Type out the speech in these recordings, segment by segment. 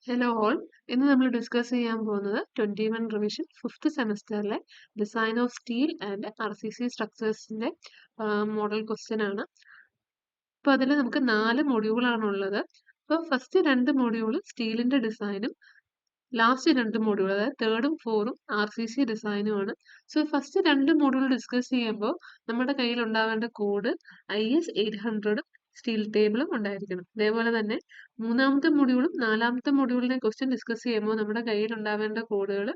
Hello all. ഇന്ന് നമ്മൾ discuss ചെയ്യാൻ പോകുന്നത് 21 റിവിഷൻ 5th സെമസ്റ്ററിലെ design of steel and RCC സ്ട്രക്ചേഴ്സിന്റെ മോഡൽ ക്വസ്റ്റ്യൻ ആണ്. അപ്പോൾ അതിൽ നമുക്ക് 4 മൊഡ്യൂളാണ് ഉള്ളത്. അപ്പോൾ ഫസ്റ്റ് 2 മൊഡ്യൂൾ സ്റ്റീലിന്റെ ഡിസൈനും ലാസ്റ്റ് 2 മൊഡ്യൂൾ അതായത് 3ഉം 4ഉം RCC ഡിസൈനുമാണ്. സോ ഫസ്റ്റ് 2 മൊഡ്യൂൾ ഡിസ്കസ് ചെയ്യുമ്പോൾ നമ്മുടെ കയ്യിൽ ഉണ്ടാവേണ്ട കോഡ് IS 800ഉം സ്റ്റീൽ ടേബിളും ഉണ്ടായിരിക്കണം. അതേപോലെ തന്നെ മൂന്നാമത്തെ മൊഡ്യൂളും നാലാമത്തെ മൊഡ്യൂളിനെ ക്വസ്റ്റ്യൻ ഡിസ്കസ് ചെയ്യുമ്പോൾ നമ്മുടെ കയ്യിൽ ഉണ്ടാവേണ്ട കോഡുകൾ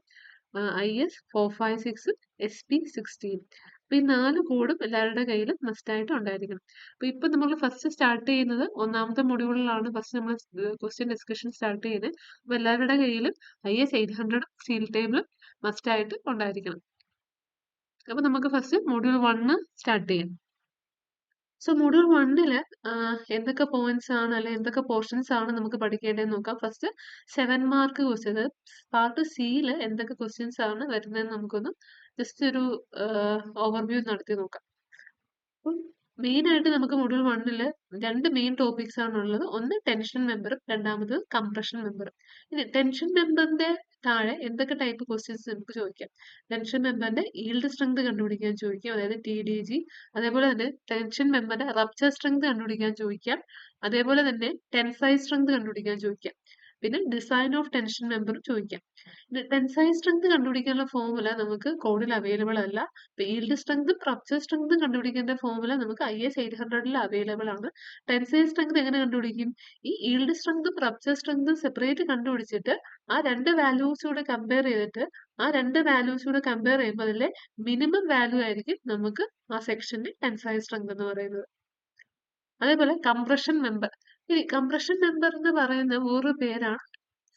IS 456 SP16. അപ്പോൾ ഈ 4 കോഡും എല്ലാവരുടെ കയ്യിലും മസ്റ്റായിട്ട് ഉണ്ടായിരിക്കണം. അപ്പോൾ ഇപ്പം നമ്മൾ ഫസ്റ്റ് സ്റ്റാർട്ട് ചെയ്യുന്നത് ഒന്നാമത്തെ മൊഡ്യൂളിലാണ്. ഫസ്റ്റ് നമ്മൾ ക്വസ്റ്റ്യൻ ഡിസ്കഷൻ സ്റ്റാർട്ട് ചെയ്യുന്നത്. അപ്പോൾ എല്ലാവരുടെ കയ്യിലും IS 800 സ്റ്റീൽ ടേബിളും മസ്റ്റായിട്ട് ഉണ്ടായിരിക്കണം. അപ്പോൾ നമുക്ക് ഫസ്റ്റ് മൊഡ്യൂൾ 1 സ്റ്റാർട്ട് ചെയ്യാം. സോ മൊഡ്യൂൾ 1 എന്തൊക്കെ പോയിന്റ്സ് ആണ് അല്ലെങ്കിൽ എന്തൊക്കെ പോർഷൻസ് ആണ് നമുക്ക് പഠിക്കേണ്ടതെന്ന് നോക്കാം. ഫസ്റ്റ് 7 മാർക്ക് ക്വസ്റ്റ്യൻ, പാർട്ട് സിയിൽ എന്തൊക്കെ ക്വസ്റ്റ്യൻസ് ആണ് വരുന്നതെന്ന് നമുക്കൊന്ന് ജസ്റ്റ് ഒരു ഓവർവ്യൂ നടത്തി നോക്കാം. അപ്പം മെയിൻ ആയിട്ട് നമുക്ക് മൊഡ്യൂൾ 1 രണ്ട് മെയിൻ ടോപ്പിക്സ് ആണുള്ളത്. ഒന്ന് ടെൻഷൻ മെമ്പറും രണ്ടാമത് കംപ്രഷൻ മെമ്പറും. ഇനി ടെൻഷൻ മെമ്പറിന്റെ താഴെ എന്തൊക്കെ ടൈപ്പ് ക്വസ്റ്റ്യൻസ് നമുക്ക് ചോദിക്കാം. ടെൻഷൻ മെമ്പറിന്റെ ഈൽഡ് സ്ട്രെങ്ത് കണ്ടുപിടിക്കാൻ ചോദിക്കാം, അതായത് TDG. അതേപോലെ തന്നെ ടെൻഷൻ മെമ്പറിന്റെ റപ്ചർ സ്ട്രെങ്ത് കണ്ടുപിടിക്കാൻ ചോദിക്കാം. അതേപോലെ തന്നെ ടെൻസൈൽ സ്ട്രെങ്ത് കണ്ടുപിടിക്കാൻ ചോദിക്കാം. പിന്നെ ഡിസൈൻ ഓഫ് ടെൻഷൻ മെമ്പറും ചോദിക്കാം. ടെൻസൈൽ സ്ട്രെങ്ത് കണ്ടുപിടിക്കാനുള്ള ഫോർമുല നമുക്ക് കോഡിൽ അവൈലബിൾ അല്ല. ഈൽഡ് സ്ട്രെങ്തും റപ്ചർ സ്ട്രെങ്തും കണ്ടുപിടിക്കേണ്ട ഫോർമുല നമുക്ക് IS 800 അവൈലബിൾ ആണ്. ടെൻസൈൽ സ്ട്രെങ്ത് എങ്ങനെ കണ്ടുപിടിക്കും? ഈ ഈൽഡ് സ്ട്രെങ്തും റപ്ചർ സ്ട്രെങ്തും സെപ്പറേറ്റ് കണ്ടുപിടിച്ചിട്ട് ആ രണ്ട് വാല്യൂസൂടെ കമ്പയർ ചെയ്തിട്ട് ആ രണ്ട് വാല്യൂസൂടെ കമ്പയർ ചെയ്യുമ്പോൾ അതിലെ മിനിമം വാല്യൂ ആയിരിക്കും നമുക്ക് ആ സെക്ഷന്റെ ടെൻസൈൽ സ്ട്രെങ്ത് എന്ന് പറയുന്നത്. അതേപോലെ കംപ്രഷൻ മെമ്പർ. ഈ കംപ്രഷൻ മെമ്പർ എന്ന് പറയുന്ന വേറൊരു പേരാണ്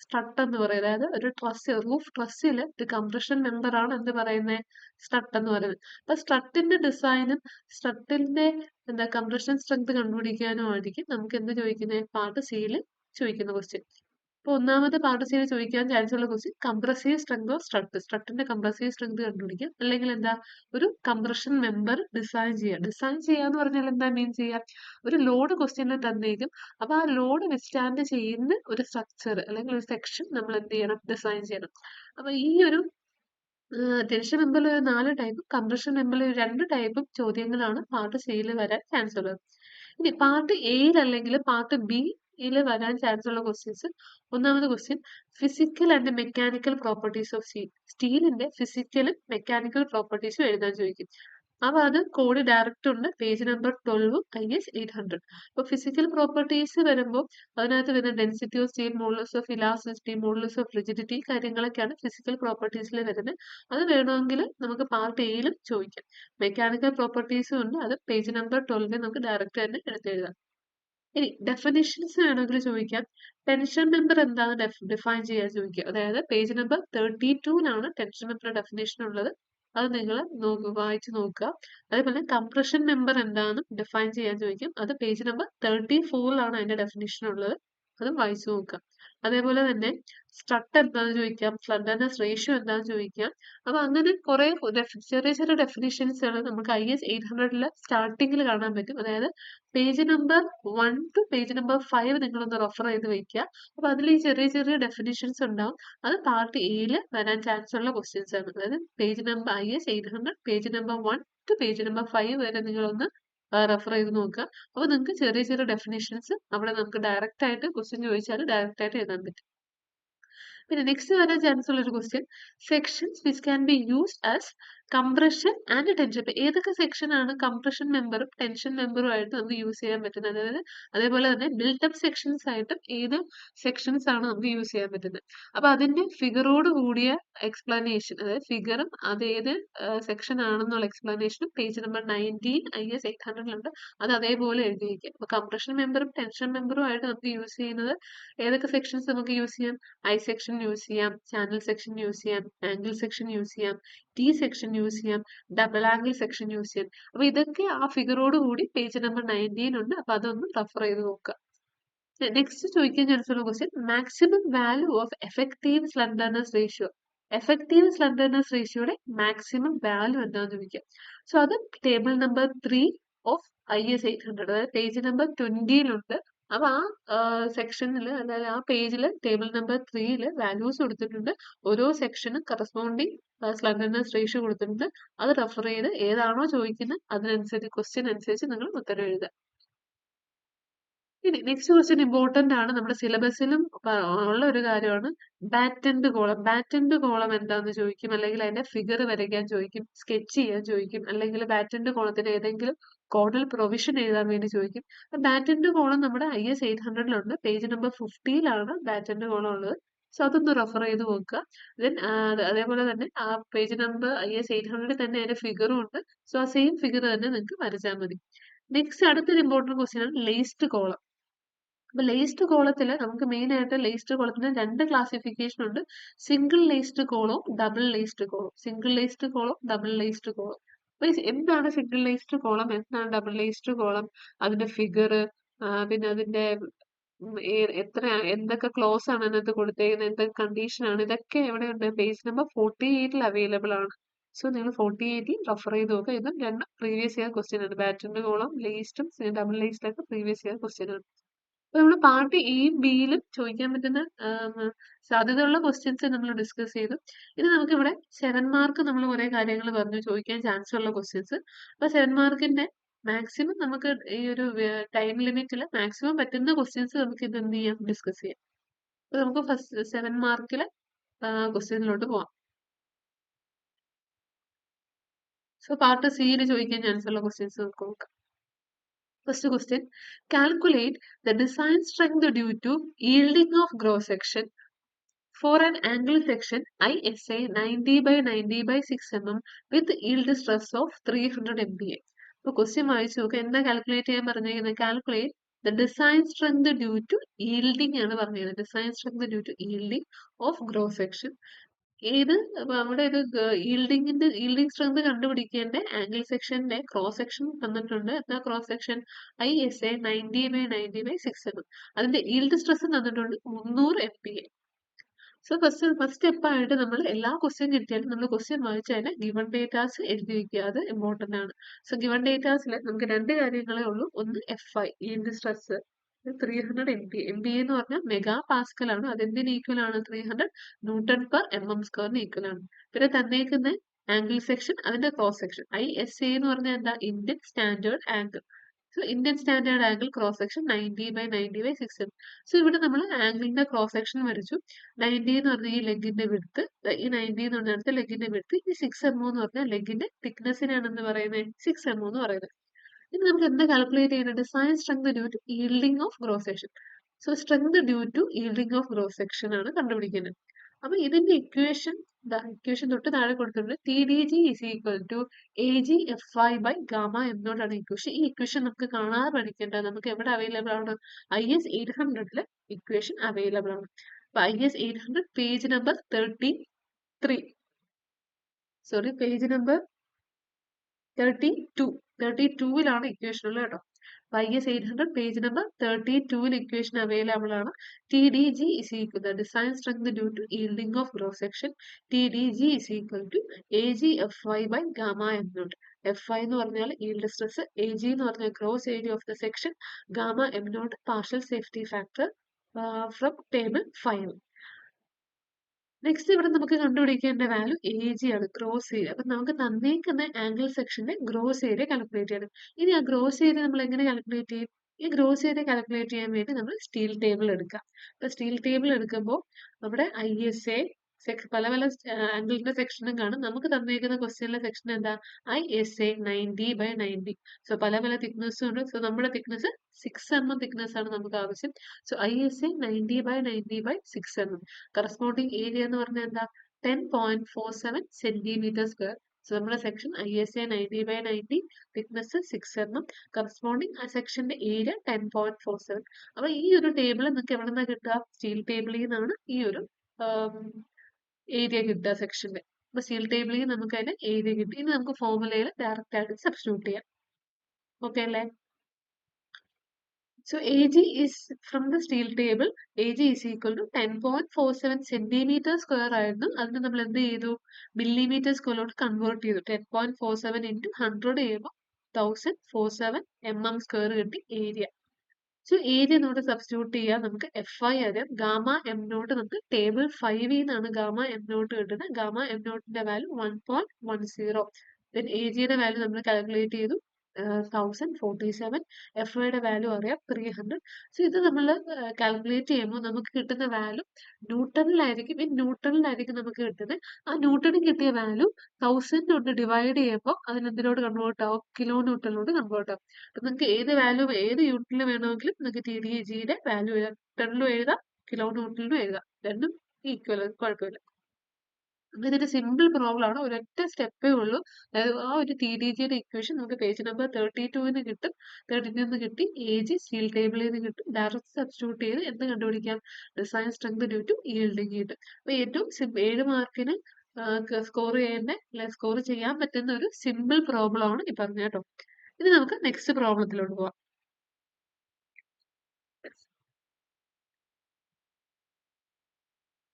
സ്ട്രട്ട് എന്ന് പറയുന്നത്. അതായത് ഒരു ട്രസ്, റൂഫ് ട്രസ്സിൽ ഒരു കംപ്രഷൻ മെമ്പർ ആണ് എന്ത് പറയുന്നത്, സ്ട്രട്ട് എന്ന് പറയുന്നത്. അപ്പൊ സ്ട്രട്ടിന്റെ ഡിസൈനും സ്ട്രട്ടിന്റെ കംപ്രഷൻ സ്ട്രെങ്ത് കണ്ടുപിടിക്കാനും ആയിരിക്കും നമുക്ക് എന്ത് ചോദിക്കുന്നത്, പാർട്ട് സിയിൽ ചോദിക്കുന്ന ക്വസ്റ്റ്യൻ. അപ്പൊ ഒന്നാമത്തെ പാർട്ട് സിയിൽ ചോദിക്കാൻ ചാൻസ് ഉള്ള question compressive strength of strut, സ്ട്രട്ടിന്റെ കംപ്രസീവ് സ്ട്രെങ്ത് കണ്ടുപിടിക്കാം. അല്ലെങ്കിൽ എന്താ, ഒരു കംപ്രഷൻ മെമ്പർ ഡിസൈൻ ചെയ്യുക. ഡിസൈൻ ചെയ്യാന്ന് പറഞ്ഞാൽ എന്താ മീൻ ചെയ്യുക, ഒരു ലോഡ് ക്വസ്റ്റ്യനിൽ തന്നേക്കും. അപ്പൊ ആ ലോഡ് വിസ്റ്റാൻഡ് ചെയ്യുന്ന ഒരു സ്ട്രക്ചർ അല്ലെങ്കിൽ ഒരു സെക്ഷൻ നമ്മൾ എന്ത് ചെയ്യണം, ഡിസൈൻ ചെയ്യണം. അപ്പൊ ഈ ഒരു ടെൻഷൻ മെമ്പറിൽ 4 ടൈപ്പും കംപ്രഷൻ മെമ്പറിൽ 2 ടൈപ്പും ചോദ്യങ്ങളാണ് പാർട്ട് സിയിൽ വരാൻ ചാൻസ് ഉള്ളത്. ഇനി പാർട്ട് എയിൽ അല്ലെങ്കിൽ പാർട്ട് ബിയിൽ വരാൻ ചാൻസ് ഉള്ള ക്വസ്റ്റ്യൻസ്. ഒന്നാമത്തെ question physical and mechanical properties of steel. സ്റ്റീലിന്റെ ഫിസിക്കലും മെക്കാനിക്കൽ പ്രോപ്പർട്ടീസും എഴുതാൻ ചോദിക്കും. അപ്പൊ അത് കോഡ് ഡയറക്റ്റ് ഉണ്ട്, പേജ് നമ്പർ 12 IS 800. അപ്പൊ ഫിസിക്കൽ പ്രോപ്പർട്ടീസ് വരുമ്പോൾ അതിനകത്ത് വരുന്ന density of steel, modulus of elasticity, modulus of rigidity കാര്യങ്ങളൊക്കെയാണ് ഫിസിക്കൽ പ്രോപ്പർട്ടീസിൽ വരുന്നത്. അത് വേണമെങ്കിൽ നമുക്ക് പാർട്ട് എയിലും ചോദിക്കാം. മെക്കാനിക്കൽ പ്രോപ്പർട്ടീസും ഉണ്ട്, അത് പേജ് നമ്പർ 12 നമുക്ക് ഡയറക്റ്റ് തന്നെ എടുത്തെഴുതാം. ഇനി ഡെഫിനിഷൻസ് വേണമെങ്കിൽ ചോദിക്കാം. ടെൻഷൻ മെമ്പർ എന്താണ് ഡിഫൈൻ ചെയ്യാൻ ചോദിക്കുക. അതായത് page number 32 tension member definition ഉള്ളത്. അത് നിങ്ങൾ വായിച്ചു നോക്കുക. അതേപോലെ കംപ്രഷൻ മെമ്പർ എന്താണെന്നും ഡിഫൈൻ ചെയ്യാൻ ചോദിക്കും. അത് പേജ് നമ്പർ 34 അതിന്റെ ഡെഫിനേഷൻ ഉള്ളത്. അതും വായിച്ചു നോക്കുക. അതേപോലെ തന്നെ സ്ട്രട്ട് എന്താണെന്ന് ചോദിക്കാം, സ്ലണ്ടർനെസ് റേഷ്യോ എന്താണെന്ന് ചോദിക്കാം. അപ്പൊ അങ്ങനെ കുറെ ചെറിയ ചെറിയ ഡെഫിനിഷൻസ് നമുക്ക് IS 800 സ്റ്റാർട്ടിങ്ങിൽ കാണാൻ പറ്റും. അതായത് page number 1 to page number 5 നിങ്ങളൊന്ന് റെഫർ ചെയ്ത് വെക്കുക. അപ്പൊ അതിൽ ഈ ചെറിയ ചെറിയ ഡെഫിനിഷൻസ് ഉണ്ടാവും. അത് പാർട്ട് എയിൽ വരാൻ ചാൻസ് ഉള്ള ക്വസ്റ്റ്യൻസ് ആണ്. അതായത് page number IS 800 page number 1 to page number 5 വരെ നിങ്ങളൊന്ന് റെഫർ ചെയ്ത് നോക്കുക. അപ്പൊ നിങ്ങൾക്ക് ചെറിയ ചെറിയ ഡെഫിനിഷൻസ് അവിടെ നമുക്ക് ഡയറക്റ്റ് ആയിട്ട് ക്വസ്റ്റ്യൻ ചോദിച്ചാൽ ഡയറക്റ്റ് ആയിട്ട് എഴുതാൻ പറ്റും. പിന്നെ നെക്സ്റ്റ് വരാൻ ചാൻസ് ഉള്ള ഒരു question sections which can be used as compression and tension. ഇപ്പൊ ഏതൊക്കെ സെക്ഷൻ ആണ് കംപ്രഷൻ മെമ്പറും ടെൻഷൻ മെമ്പറും ആയിട്ട് നമുക്ക് യൂസ് ചെയ്യാൻ പറ്റുന്നത്. അതായത് അതേപോലെ തന്നെ ബിൽട്ടപ്പ് സെക്ഷൻസ് ആയിട്ടും ഏത് സെക്ഷൻസ് ആണ് നമുക്ക് യൂസ് ചെയ്യാൻ പറ്റുന്നത്. അപ്പൊ അതിന്റെ ഫിഗറോട് കൂടിയ എക്സ്പ്ലനേഷൻ, അതായത് ഫിഗറും അത് ഏത് സെക്ഷൻ ആണെന്നുള്ള എക്സ്പ്ലനേഷനും പേജ് നമ്പർ 19 IS 800 അത് അതേപോലെ എഴുതി വയ്ക്കുക. അപ്പൊ കംപ്രഷൻ മെമ്പറും ടെൻഷൻ മെമ്പറും ആയിട്ട് നമുക്ക് യൂസ് ചെയ്യുന്നത് ഏതൊക്കെ സെക്ഷൻസ് നമുക്ക് യൂസ് ചെയ്യാം, ഐ സെക്ഷൻ യൂസ് ചെയ്യാം, ചാനൽ സെക്ഷൻ യൂസ് ചെയ്യാം, ആംഗിൾ സെക്ഷൻ യൂസ് ചെയ്യാം, ടി സെക്ഷൻ യൂസ് ചെയ്യാം, ഡബിൾ ആംഗിൾ സെക്ഷൻ യൂസ് ചെയ്യാം. അപ്പൊ ഇതൊക്കെ ആ ഫിഗറോട് കൂടി പേജ് നമ്പർ 19 ഉണ്ട്. അപ്പൊ അതൊന്ന് റെഫർ ചെയ്ത് നോക്കുക. നെക്സ്റ്റ് ചോദിക്കാൻ ചാൻസ് ഉള്ള question maximum value of effective slenderness ratio. Effective slenderness റേഷ്യോയുടെ മാക്സിമം വാല്യൂ എന്താണെന്ന് ചോദിക്കാം. സോ അത് ടേബിൾ നമ്പർ 3 ഓഫ് IS 800, അതായത് പേജ് നമ്പർ 20 ഉണ്ട്. അപ്പൊ ആ സെക്ഷനിൽ, അതായത് ആ പേജിൽ ടേബിൾ നമ്പർ 3 വാല്യൂസ് കൊടുത്തിട്ടുണ്ട്. ഓരോ സെക്ഷനും കറസ്പോണ്ടിങ് സ്ലണ്ടർനെസ് റേഷ്യോ കൊടുത്തിട്ടുണ്ട്. അത് റെഫർ ചെയ്ത് ഏതാണോ ചോദിക്കുന്നത് അതിനനുസരിച്ച് ക്വസ്റ്റ്യൻ അനുസരിച്ച് നിങ്ങൾ ഉത്തരം എഴുതുക. ഇനി നെക്സ്റ്റ് ക്വസ്റ്റ്യൻ ഇമ്പോർട്ടന്റ് ആണ്, നമ്മുടെ സിലബസിലും ഉള്ള ഒരു കാര്യമാണ്. ബാറ്റൻഡ് കോളം. ബാറ്റൻഡ് കോളം എന്താന്ന് ചോദിക്കും, അല്ലെങ്കിൽ അതിന്റെ ഫിഗർ വരയ്ക്കാൻ ചോദിക്കും, സ്കെച്ച് ചെയ്യാൻ ചോദിക്കും, അല്ലെങ്കിൽ ബാറ്റൻഡ് കോളത്തിന് ഏതെങ്കിലും കോഡൽ പ്രൊവിഷൻ എഴുതാൻ വേണ്ടി ചോദിക്കും. ബാറ്റൻഡ് കോളം നമ്മുടെ IS 800 പേജ് നമ്പർ 50 ബാറ്റൻഡ് കോളം ഉള്ളത്. സോ അതൊന്ന് റെഫർ ചെയ്ത് നോക്കുക. ദെൻ അതേപോലെ തന്നെ ആ പേജ് നമ്പർ IS 800 തന്നെ അതിന്റെ ഫിഗറും ഉണ്ട്. സോ ആ സെയിം ഫിഗർ തന്നെ നിങ്ങൾക്ക് വരച്ചാൽ മതി. നെക്സ്റ്റ് അടുത്തൊരു ഇമ്പോർട്ടന്റ് ക്വസ്റ്റ്യൻ ആണ് ലേസ്ഡ് കോളം. അപ്പൊ ലേസ്ഡ് കോളത്തിൽ നമുക്ക് മെയിൻ ആയിട്ട് ലേസ്ഡ് കോളത്തിന് രണ്ട് ക്ലാസിഫിക്കേഷൻ ഉണ്ട്. സിംഗിൾ ലേസ്ഡ് കോളവും double laced column. Single laced column, double laced column. അപ്പൊ എന്താണ് സിംഗിൾ ലേസ്ഡ് കോളം, എന്താണ് ഡബിൾ ലേസ്ഡ് കോളം, അതിന്റെ ഫിഗർ, പിന്നെ അതിന്റെ എത്ര എന്തൊക്കെ ക്ലോസ് ആണ് അതിനകത്ത് കൊടുത്തേക്കുന്നത്, എന്തൊക്കെ കണ്ടീഷൻ ആണ്, ഇതൊക്കെ എവിടെയുണ്ട്, പേജ് നമ്പർ 48 അവൈലബിൾ ആണ്. സോ നിങ്ങൾ 48 റെഫർ ചെയ്ത് നോക്കുക. ഇതും രണ്ട് പ്രീവിയസ് ഇയർ ക്വസ്റ്റ്യൻ ആണ്. ബാറ്ററിന്റെ കോളം, ലേസ്റ്റും ഡബിൾ ലേസ്റ്റും ഒക്കെ പ്രീവിയസ് ഇയർ ക്വസ്റ്റ്യൻ ആണ്. അപ്പൊ നമ്മുടെ പാർട്ട് എയും ബിയിലും ചോദിക്കാൻ പറ്റുന്ന സാധ്യതയുള്ള ക്വസ്റ്റ്യൻസ് നമ്മൾ ഡിസ്കസ് ചെയ്തു. ഇനി നമുക്കിവിടെ 7 മാർക്ക് നമ്മൾ കുറെ കാര്യങ്ങൾ പറഞ്ഞു ചോദിക്കാൻ ചാൻസ് ഉള്ള ക്വസ്റ്റ്യൻസ്. അപ്പൊ 7 മാർക്കിന്റെ മാക്സിമം നമുക്ക് ഈ ഒരു ടൈം ലിമിറ്റിൽ മാക്സിമം പറ്റുന്ന ക്വസ്റ്റ്യൻസ് നമുക്ക് ഇത് എന്ത് ചെയ്യാം, ഡിസ്കസ് ചെയ്യാം. അപ്പൊ നമുക്ക് ഫസ്റ്റ് 7 മാർക്കിലെ ക്വസ്റ്റ്യനിലോട്ട് പോവാം. സോ പാർട്ട് സിയിൽ ചോദിക്കാൻ ചാൻസ് ഉള്ള ക്വസ്റ്റ്യൻസ് നമുക്ക് നോക്കാം. First question, calculate the design strength due to yielding of cross section for an angle section ISA 90 by 90 by 6 mm with yield stress of 300 MPa. അപ്പോൾ ക്വസ്റ്റ്യൻ വായിച്ചു നോക്കുക. എന്താ കാൽക്കുലേറ്റ് ചെയ്യാൻ പറഞ്ഞിരിക്കുന്നത്? Calculate the design strength due to yielding ആണ് പറഞ്ഞിരുന്നത്. Design strength due to yielding of cross section. ഏത് നമ്മുടെ ഒരു yielding സ്ട്രെങ്ത് കണ്ടുപിടിക്കേണ്ട ആംഗിൾ സെക്ഷന്റെ ക്രോസ് സെക്ഷൻ തന്നിട്ടുണ്ട്. എന്താ cross section? ISA 90 by 90 by 6 mm. അതിന്റെ yield സ്ട്രെസ് തന്നിട്ടുണ്ട് 300 MPa. സോ ഫസ്റ്റ് സ്റ്റെപ്പായിട്ട് നമ്മൾ എല്ലാ ക്വസ്റ്റ്യൻ കിട്ടിയാലും നമ്മൾ ക്വസ്റ്റ്യൻ വായിച്ചതിന് ഗിവൺ ഡേറ്റാസ് എഴുതി വെക്കുക. അത് ഇമ്പോർട്ടന്റ് ആണ്. സോ ഗിവൺ ഡേറ്റാസിൽ നമുക്ക് രണ്ട് കാര്യങ്ങളേ ഉള്ളൂ. ഒന്ന് FI yield stress 300 MPa. MPa എന്ന് പറഞ്ഞാൽ മെഗാ പാസ്കൽ ആണ്. അതെന്തിന് ഈക്വൽ ആണ്? 300 ന്യൂട്ടൺ പെർ mm² ഈക്വൽ ആണ്. പിന്നെ തന്നേക്കുന്ന ആംഗിൾ സെക്ഷൻ, അതിന്റെ ക്രോസ് സെക്ഷൻ ISA എന്ന് പറഞ്ഞാൽ എന്താ? Indian standard angle. So Indian standard angle cross section 90 by 90 by 6 mm. So ഇവിടെ നമ്മൾ ആംഗിളിന്റെ ക്രോസ് സെക്ഷൻ വരച്ചു. 90 എന്ന് പറഞ്ഞാൽ ഈ ലെഗിന്റെ വിഡ്ത്ത്, ഈ 90 എന്ന് പറഞ്ഞ അടുത്ത ലെഗിന്റെ വിഡ്ത്ത്, ഈ 6 mm എന്ന് പറഞ്ഞാൽ ലെഗിന്റെ തിക്നെസ്സിനാണെന്ന് പറയുന്നത് 6 mm എന്ന് പറയുന്നത്. ഇനി നമുക്ക് എന്താ കാൽക്കുലേറ്റ് ചെയ്യുന്നത്? Design strength due to yielding of cross section. So strength due to yielding of cross section ആണ് കണ്ടുപിടിക്കുന്നത്. അപ്പൊ ഇതിന്റെ ഇക്വേഷൻ തൊട്ട് താഴെ കൊടുത്തിട്ടുണ്ട്. TDG is equal to AGFI by gamma എന്നോടാണ് ഇക്വേഷൻ. ഈ ഇക്വേഷൻ നമുക്ക് കാണാതെ പഠിക്കേണ്ട. നമുക്ക് എവിടെ അവൈലബിൾ ആണ്? IS 800 ഇക്വേഷൻ അവൈലബിൾ ആണ്. അപ്പൊ IS 800 page number 33, sorry page number 32ലാണ് ഇക്വേഷൻ ഉള്ളത് കേട്ടോ. IS 800 page number 32 equation available ആണ്. TDG is equal to design strength due to yielding of cross section. TDG is equal to AGFI by gamma m naught. FI എന്ന് പറഞ്ഞാൽ yield stress, AG എന്ന് പറഞ്ഞാൽ gross area of the section, gamma m naught partial safety factor from table 5. Next ഇവിടെ നമുക്ക് കണ്ടുപിടിക്കേണ്ട value AG ആണ്, gross area. അപ്പൊ നമുക്ക് തന്നേക്കുന്ന angle സെക്ഷന്റെ ഗ്രോസ് ഏരിയ കാൽക്കുലേറ്റ് ചെയ്യണം. ഇനി ആ ഗ്രോസ് ഏരിയ നമ്മൾ എങ്ങനെ കാൽക്കുലേറ്റ് ചെയ്യും? ഈ ഗ്രോസ് ഏരിയ കാൽക്കുലേറ്റ് ചെയ്യാൻ വേണ്ടി നമ്മൾ സ്റ്റീൽ ടേബിൾ എടുക്കാം. അപ്പൊ സ്റ്റീൽ ടേബിൾ എടുക്കുമ്പോൾ നമ്മുടെ ISA പല പല ആംഗിളിന്റെ സെക്ഷനും കാണും. നമുക്ക് തന്നേക്കുന്ന ക്വസ്റ്റ്യനിലെ സെക്ഷൻ എന്താ? ISA 90 by 90. സോ പല പല തിക്നെസ്സും ഉണ്ട്. സോ നമ്മുടെ തിക്നെസ് 6 mm തിക്നെസ് ആണ് നമുക്ക് ആവശ്യം. So ISA 90 by 90 by 6 mm. Corresponding area എന്ന് പറഞ്ഞാൽ എന്താ? 10.47 cm². സോ നമ്മുടെ section ISA 90 by 90, thickness 6 mm, corresponding ആ സെക്ഷന്റെ ഏരിയ 10.47. അപ്പൊ ഈ ഒരു ടേബിൾ നിങ്ങൾക്ക് എവിടെ നിന്നാണ് കിട്ടുക? സ്റ്റീൽ ടേബിളിൽ നിന്നാണ് ഈ ഒരു ഏരിയ കിട്ടുക സെക്ഷന്റെ. അപ്പൊ സ്റ്റീൽ ടേബിളിൽ നമുക്ക് അതിന്റെ ഏരിയ കിട്ടി. ഇനി നമുക്ക് ഫോർമുലയിൽ ഡയറക്റ്റ് ആയിട്ട് സബ്സ്റ്റിറ്റ്യൂട്ട് ചെയ്യാം. ഓക്കെ അല്ലേ? So AG is from the steel table, AG is equal to 10.47 cm² ആയിരുന്നു. അതിന് നമ്മൾ എന്ത് ചെയ്തു? millimeter squareലോട്ട് കൺവേർട്ട് ചെയ്തു. 10.47 into 100 ചെയ്യുമ്പോൾ 1047 mm² കിട്ടി ഏരിയ. സോ ഏരിയ നമുക്ക് സബ്സ്റ്റിറ്റ്യൂട്ട് ചെയ്യാം. നമുക്ക് FI അറിയാം. ഗാമ എം നോട്ട് നമുക്ക് ടേബിൾ 5 നിന്നാണ് ഗാമ എം നോട്ട് കിട്ടുന്നത്. ഗാമ എം നോട്ടിന്റെ വാല്യൂ 1.10. ദെൻ ഏരിയയുടെ വാല്യൂ നമ്മൾ കാൽക്കുലേറ്റ് ചെയ്തു 1047. FIയുടെ വാല്യൂ അറിയാം 300. സോ ഇത് നമ്മൾ കാൽക്കുലേറ്റ് ചെയ്യുമ്പോൾ നമുക്ക് കിട്ടുന്ന വാല്യൂ ന്യൂട്ടണിലായിരിക്കും. ന്യൂട്ടണിലായിരിക്കും നമുക്ക് കിട്ടുന്നത്. ആ ന്യൂട്ടണിൽ കിട്ടിയ വാല്യൂ 1000 കൊണ്ട് ഡിവൈഡ് ചെയ്യുമ്പോൾ അതിനെന്തിനോട് കൺവേർട്ട് ആവും? കിലോ ന്യൂട്ടണിലോട്ട് കൺവേർട്ട് ആവും. അപ്പൊ നിങ്ങൾക്ക് ഏത് വാല്യൂ ഏത് യൂണിറ്റിൽ വേണമെങ്കിലും നിങ്ങൾക്ക് TDGയുടെ വാല്യൂ ടണിലും എഴുതാം, കിലോ ന്യൂട്ടണിലും എഴുതാം. രണ്ടും ഈക്വൽ, കുഴപ്പമില്ല. അങ്ങനെ ഒരു സിമ്പിൾ പ്രോബ്ലം ആണ്. ഒരൊറ്റ സ്റ്റെപ്പേ ഉള്ളൂ. അതായത് ആ ഒരു TDGയുടെ ഇക്വേഷൻ നമുക്ക് പേജ് നമ്പർ 32 കിട്ടും. 32 കിട്ടി. AG സ്റ്റീൽ ടേബിളിൽ നിന്ന് കിട്ടും. ഡയറക്റ്റ് സബ്സ്റ്റിറ്റ്യൂട്ട് ചെയ്ത് എന്ത് കണ്ടുപിടിക്കാം? Design strength due to yielding കിട്ടും. അപ്പൊ ഏറ്റവും 7 മാർക്കിന് സ്കോർ ചെയ്യാൻ പറ്റുന്ന ഒരു സിമ്പിൾ പ്രോബ്ലം ആണ് ഈ പറഞ്ഞ കേട്ടോ. ഇനി നമുക്ക് നെക്സ്റ്റ് പ്രോബ്ലത്തിലോട്ട് പോവാം.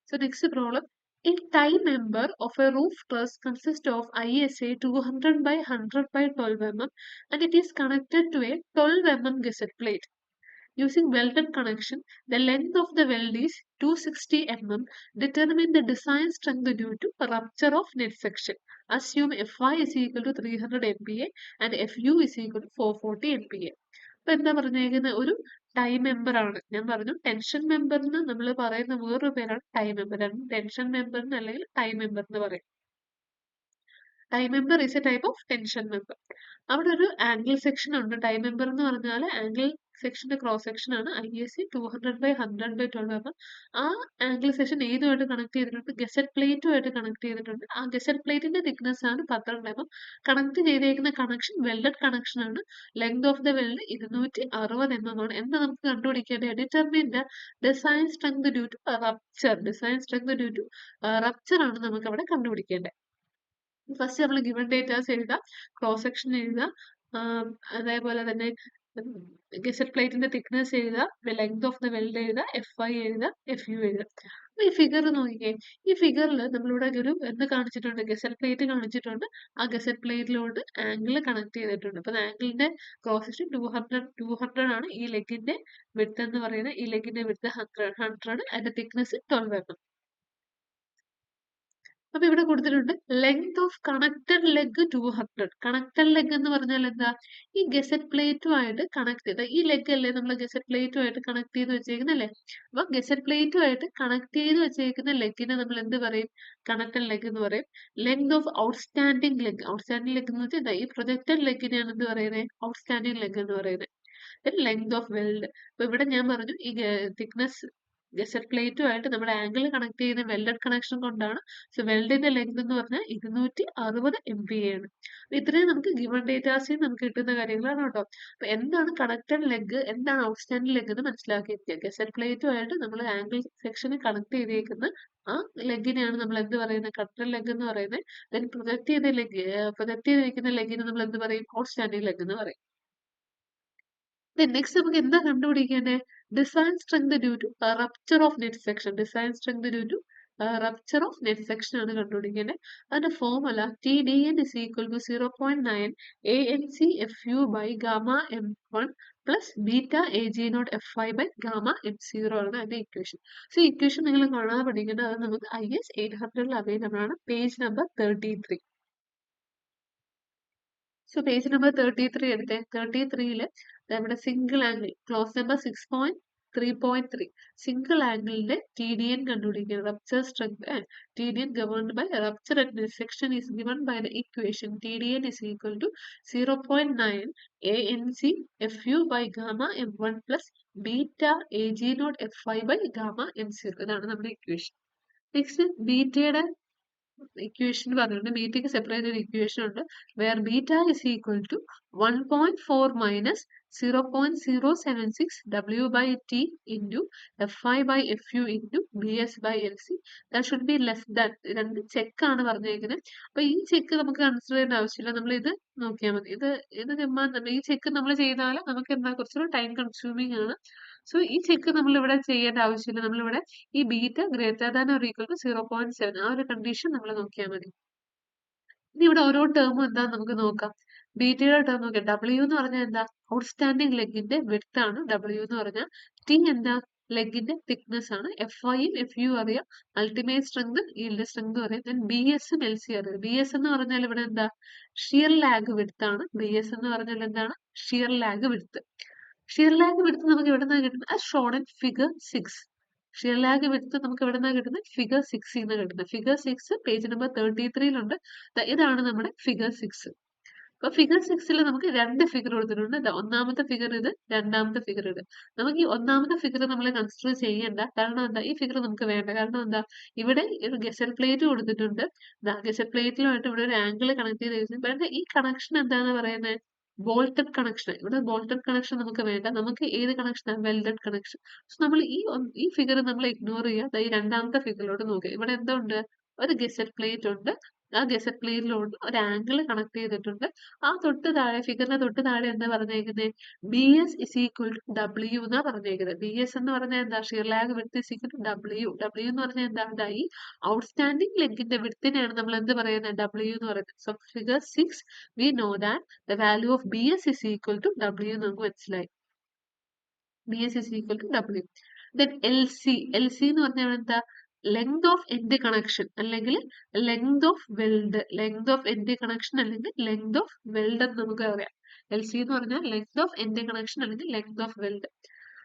So next problem, a tie member of a roof truss consists of ISA 200 by 100 by 12 mm and it is connected to a 12 mm gusset plate. Using welded connection, the length of the weld is 260 mm. Determine the design strength due to rupture of net section. Assume Fy is equal to 300 MPa and Fu is equal to 440 MPa. അപ്പൊ എന്താ പറഞ്ഞേക്കുന്ന ഒരു tie member ആണ്. ഞാൻ പറഞ്ഞു tension മെമ്പറിന് നമ്മൾ പറയുന്ന വേറൊരു പേരാണ് ടൈ മെമ്പർ. ടെൻഷൻ മെമ്പറിന് അല്ലെങ്കിൽ ടൈ മെമ്പർ എന്ന് പറയും. Tie member is a type of tension member. അവിടെ ഒരു ആംഗിൾ സെക്ഷൻ ഉണ്ട്. ടൈ മെമ്പർ എന്ന് പറഞ്ഞാൽ ആംഗിൾ സെക്ഷന്റെ ക്രോസ് സെക്ഷൻ ആണ്. ISA 200 by 100 by 12 mm. ആ ആംഗിൾ സെക്ഷൻ ഏതുമായിട്ട് കണക്ട് ചെയ്തിട്ടുണ്ട്? ഗസറ്റ് പ്ലേറ്റുമായിട്ട് കണക്ട് ചെയ്തിട്ടുണ്ട്. ആ ഗസറ്റ് പ്ലേറ്റിന്റെ തിക്നെസ് ആണ് 12 mm. കണക്ട് ചെയ്തേക്കുന്ന കണക്ഷൻ വെൽഡഡ് കണക്ഷൻ ആണ്. Length of the weld 260 mm ആണ്. എന്താ നമുക്ക് കണ്ടുപിടിക്കേണ്ടത്? Determine the design strength due to rupture. Design strength due to rupture ആണ് നമുക്ക് അവിടെ കണ്ടുപിടിക്കേണ്ടത്. ഫസ്റ്റ് നമ്മൾ ഗിവൺ ഡേറ്റാസ് എഴുതാം, ക്രോസ് സെക്ഷൻ എഴുതാം, അതേപോലെ തന്നെ ഗസറ്റ് പ്ലേറ്റിന്റെ തിക്നെസ് എഴുതാം, ലെങ്ത് ഓഫ് ദ വെൽഡ് എഴുതാം, FI എഴുതാം, FU എഴുതാം. അപ്പൊ ഈ ഫിഗർ നോക്കിക്കേ. ഈ ഫിഗറിൽ നമ്മളിവിടെ ഒരു എന്ത് കാണിച്ചിട്ടുണ്ട്? ഗസറ്റ് പ്ലേറ്റ് കാണിച്ചിട്ടുണ്ട്. ആ ഗസറ്റ് പ്ലേറ്റിലോട്ട് ആംഗിൾ കണക്ട് ചെയ്തിട്ടുണ്ട്. അപ്പൊ ആംഗിളിന്റെ ക്രോസ് സെക്ഷൻ 200 ആണ്. ഈ ലെഗിന്റെ വിഡ്ത്ത് എന്ന് പറയുന്നത്, ഈ ലെഗിന്റെ വിഡ്ത്ത് 100, അതിന്റെ തിക്നെസ് 12 mm. അപ്പൊ ഇവിടെ കൊടുത്തിട്ടുണ്ട് length of connected leg 200. Connected leg എന്ന് പറഞ്ഞാൽ എന്താ? ഈ ഗസറ്റ് പ്ലേറ്റുമായിട്ട് കണക്ട് ചെയ്ത ഈ ലെഗ് അല്ലേ നമ്മൾ ഗസറ്റ് പ്ലേറ്റുമായിട്ട് കണക്ട് ചെയ്ത് വെച്ചേക്കുന്നല്ലേ? അപ്പൊ ഗസറ്റ് പ്ലേറ്റുമായിട്ട് കണക്ട് ചെയ്ത് വെച്ചേക്കുന്ന ലെഗിനെ നമ്മൾ എന്ത് പറയും? കണക്റ്റഡ് ലെഗ് എന്ന് പറയും. Length of outstanding leg. Outstanding leg എന്ന് വെച്ചാൽ ഈ പ്രൊജക്റ്റഡ് ലെഗിനെയാണ് എന്ത് പറയുന്നത്? ഔട്ട്സ്റ്റാൻഡിംഗ് ലെഗ് എന്ന് പറയുന്നത്. Length of weld. അപ്പൊ ഇവിടെ ഞാൻ പറഞ്ഞു ഈ തിക്നെസ് ഗസറ്റ് പ്ലേറ്റുമായിട്ട് നമ്മുടെ ആംഗിൾ കണക്ട് ചെയ്യുന്ന വെൽഡഡ് കണക്ഷൻ കൊണ്ടാണ്. സോ വെൽഡിന്റെ ലെങ്ത് എന്ന് പറഞ്ഞാൽ 260 MPa ആണ്. ഇത്രയും നമുക്ക് ഗിവൺ ഡേറ്റാസിൽ നമുക്ക് കിട്ടുന്ന കാര്യങ്ങളാണ് കേട്ടോ. അപ്പൊ എന്താണ് കണക്റ്റഡ് ലെഗ്, എന്താണ് ഔട്ട്സ്റ്റാൻഡിംഗ് ലെഗ് എന്ന് മനസ്സിലാക്കിയിരിക്കുക. ഗസറ്റ് പ്ലേറ്റുമായിട്ട് നമ്മൾ ആംഗിൾ സെക്ഷന് കണക്ട് ചെയ്തേക്കുന്ന ആ ലെഗിനെയാണ് നമ്മൾ എന്ത് പറയുന്നത്? കണക്റ്റഡ് ലെഗ് എന്ന് പറയുന്നത്. ദെൻ പ്രൊജക്ട് ചെയ്തിരിക്കുന്ന ലെഗിനെ നമ്മൾ എന്ത് പറയും? ഔട്ട്സ്റ്റാൻഡിംഗ് ലെഗ് എന്ന് പറയും. നെക്സ്റ്റ് നമുക്ക് എന്താ കണ്ടുപിടിക്കേണ്ടത്? Design strength due to rupture of net section. Design strength due to rupture of net section ആണ് കണ്ടുപിടിക്കേണ്ടത്. അതിന്റെ formula TDN is equal to 0.9 ANC FU by gamma M1 plus beta AG0 FI by gamma M0 ആണ് അതിന്റെ equation. So equation നിങ്ങൾ കാണാതെ പഠിക്കേണ്ടത്. അത് നമുക്ക് IS 800 അവൈലബിൾ ആണ്. Page number 33. So page number 33 എടുത്തേ. 33-ല് നമ്മുടെ single angle clause number 6.3.3 single ആംഗിളിന്റെ TDN കണ്ടുപിടിക്കുന്നത്. Rupture strength TDN governed by rupture at net section is given by the equation TDN is equal to 0.9 ANC FU by gamma M1 plus beta AG0 FI by gamma M0. ഇതാണ് നമ്മുടെ equation. Next ബീറ്റയുടെ equation പറഞ്ഞിട്ടുണ്ട്. ബീറ്റയ്ക്ക് separate ഒരു equation ഉണ്ട്. Where beta is equal to 1.4 minus 0.076 W by T into FI by FU into BS by LC. That should be less than. രണ്ട് ചെക്കാണ് പറഞ്ഞേക്കുന്നത്. അപ്പൊ ഈ ചെക്ക് നമുക്ക് കൺസിഡർ ചെയ്യേണ്ട ആവശ്യമില്ല. നമ്മൾ ഇത് നോക്കിയാൽ മതി. ഇത് ഈ ചെക്ക് നമ്മൾ ചെയ്താൽ നമുക്ക് എന്താ കുറച്ചൊരു ടൈം കൺസ്യൂമിങ് ആണ്. സോ ഈ ചെക്ക് നമ്മൾ ഇവിടെ ചെയ്യേണ്ട ആവശ്യമില്ല. നമ്മളിവിടെ ഈ beta greater than or equal to 0.7 ആ ഒരു കണ്ടീഷൻ നമ്മൾ നോക്കിയാൽ മതി. ഇനി ഇവിടെ ഓരോ ടേമും എന്താന്ന് നമുക്ക് നോക്കാം. ബീറ്റയുടെ ടേം നോക്കിയാൽ ഡബ്ല്യു എന്ന് പറഞ്ഞാൽ എന്താ, ഔട്ട്സ്റ്റാൻഡിങ് ലെഗിന്റെ വിഡ്ത്ത് ആണ് ഡബ്ല്യു എന്ന് പറഞ്ഞാൽ. ടി എന്താ, ലെഗിന്റെ തിക്നെസ് ആണ്. FIയും FU അറിയാം, അൾട്ടിമേറ്റ് സ്ട്രെങ്ത് ഈൽഡ് സ്ട്രെങ്ത് അറിയാം. ദെൻ BS ഉം LC അറിയാം. BS എന്ന് പറഞ്ഞാൽ ഇവിടെ എന്താ, ഷിയർ ലാഗ് വിഡ്ത്ത് ആണ്. BS എന്ന് പറഞ്ഞാൽ എന്താണ്, shear lag width. Shear lag width നമുക്ക് എവിടെ നിന്നാണ് കിട്ടുന്നത്, as shown in figure 6. Shear lag width നമുക്ക് എവിടെ നിന്നാണ് കിട്ടുന്നത്, ഫിഗർ 6 നിന്ന് കിട്ടുന്നത്. ഫിഗർ 6 പേജ് നമ്പർ 33 ഇതാണ് നമ്മുടെ ഫിഗർ 6. അപ്പൊ ഫിഗർ 6 നമുക്ക് രണ്ട് ഫിഗർ കൊടുത്തിട്ടുണ്ട്. ഒന്നാമത്തെ ഫിഗർ ഇത്, രണ്ടാമത്തെ ഫിഗർ ഇത്. നമുക്ക് ഈ ഒന്നാമത്തെ ഫിഗർ നമ്മൾ കൺസിഡർ ചെയ്യേണ്ട, കാരണം എന്താ, ഈ ഫിഗർ നമുക്ക് വേണ്ട. കാരണം എന്താ, ഇവിടെ ഒരു ഗസൽ പ്ലേറ്റ് കൊടുത്തിട്ടുണ്ട്. ഗസൽ പ്ലേറ്റിലുമായിട്ട് ഇവിടെ ഒരു ആംഗിൾ കണക്ട് ചെയ്ത് വെച്ചിട്ടുണ്ട്. ഈ കണക്ഷൻ എന്താന്ന് പറയുന്നത്, ബോൾട്ടഡ് കണക്ഷൻ. ഇവിടെ ബോൾട്ടഡ് കണക്ഷൻ നമുക്ക് വേണ്ട. നമുക്ക് ഏത് കണക്ഷനാണ്, വെൽഡഡ് കണക്ഷൻ. സോ നമ്മൾ ഈ ഫിഗർ നമ്മൾ ഇഗ്നോർ ചെയ്യുക. ഈ രണ്ടാമത്തെ ഫിഗറിലോട്ട് നോക്കുക. ഇവിടെ എന്തുണ്ട്, ഒരു ഗസൽ പ്ലേറ്റ് ഉണ്ട്. ആ ഗസൽ പ്ലേറ്റിലോട്ട് ഒരു ആംഗിൾ കണക്ട് ചെയ്തിട്ടുണ്ട്. ആ തൊട്ട് താഴെ, ഫിഗറിന്റെ തൊട്ട് താഴെ എന്താ പറഞ്ഞേക്കുന്നത്, BS is equal to W എന്നാ പറഞ്ഞേക്കുന്നത്. BS എന്ന് പറഞ്ഞാൽ എന്താ, shear lag width is equal to W. W എന്ന് പറഞ്ഞാൽ എന്താ, ഈ ഔട്ട്സ്റ്റാൻഡിങ് ലെഗിന്റെ വിഡ്ത്തിനെയാണ് നമ്മൾ എന്ത് പറയുന്നത്, W എന്ന് പറയുന്നത്. So figure 6 we know that the value of BS is equal to W എന്ന് നമുക്ക് മനസ്സിലായി. BS is equal to W. Then LC എന്ന് പറഞ്ഞാൽ എന്താ, ലെങ്ത് ഓഫ് എൻഡ് കണക്ഷൻ അല്ലെങ്കിൽ length of weld. Length of end connection അല്ലെങ്കിൽ length of weld എന്ന് നമുക്ക് അറിയാം. LC എന്ന് പറഞ്ഞാൽ ലെങ്ത് ഓഫ് എൻഡ് കണക്ഷൻ അല്ലെങ്കിൽ ലെങ്ത് ഓഫ് വെൽഡ്.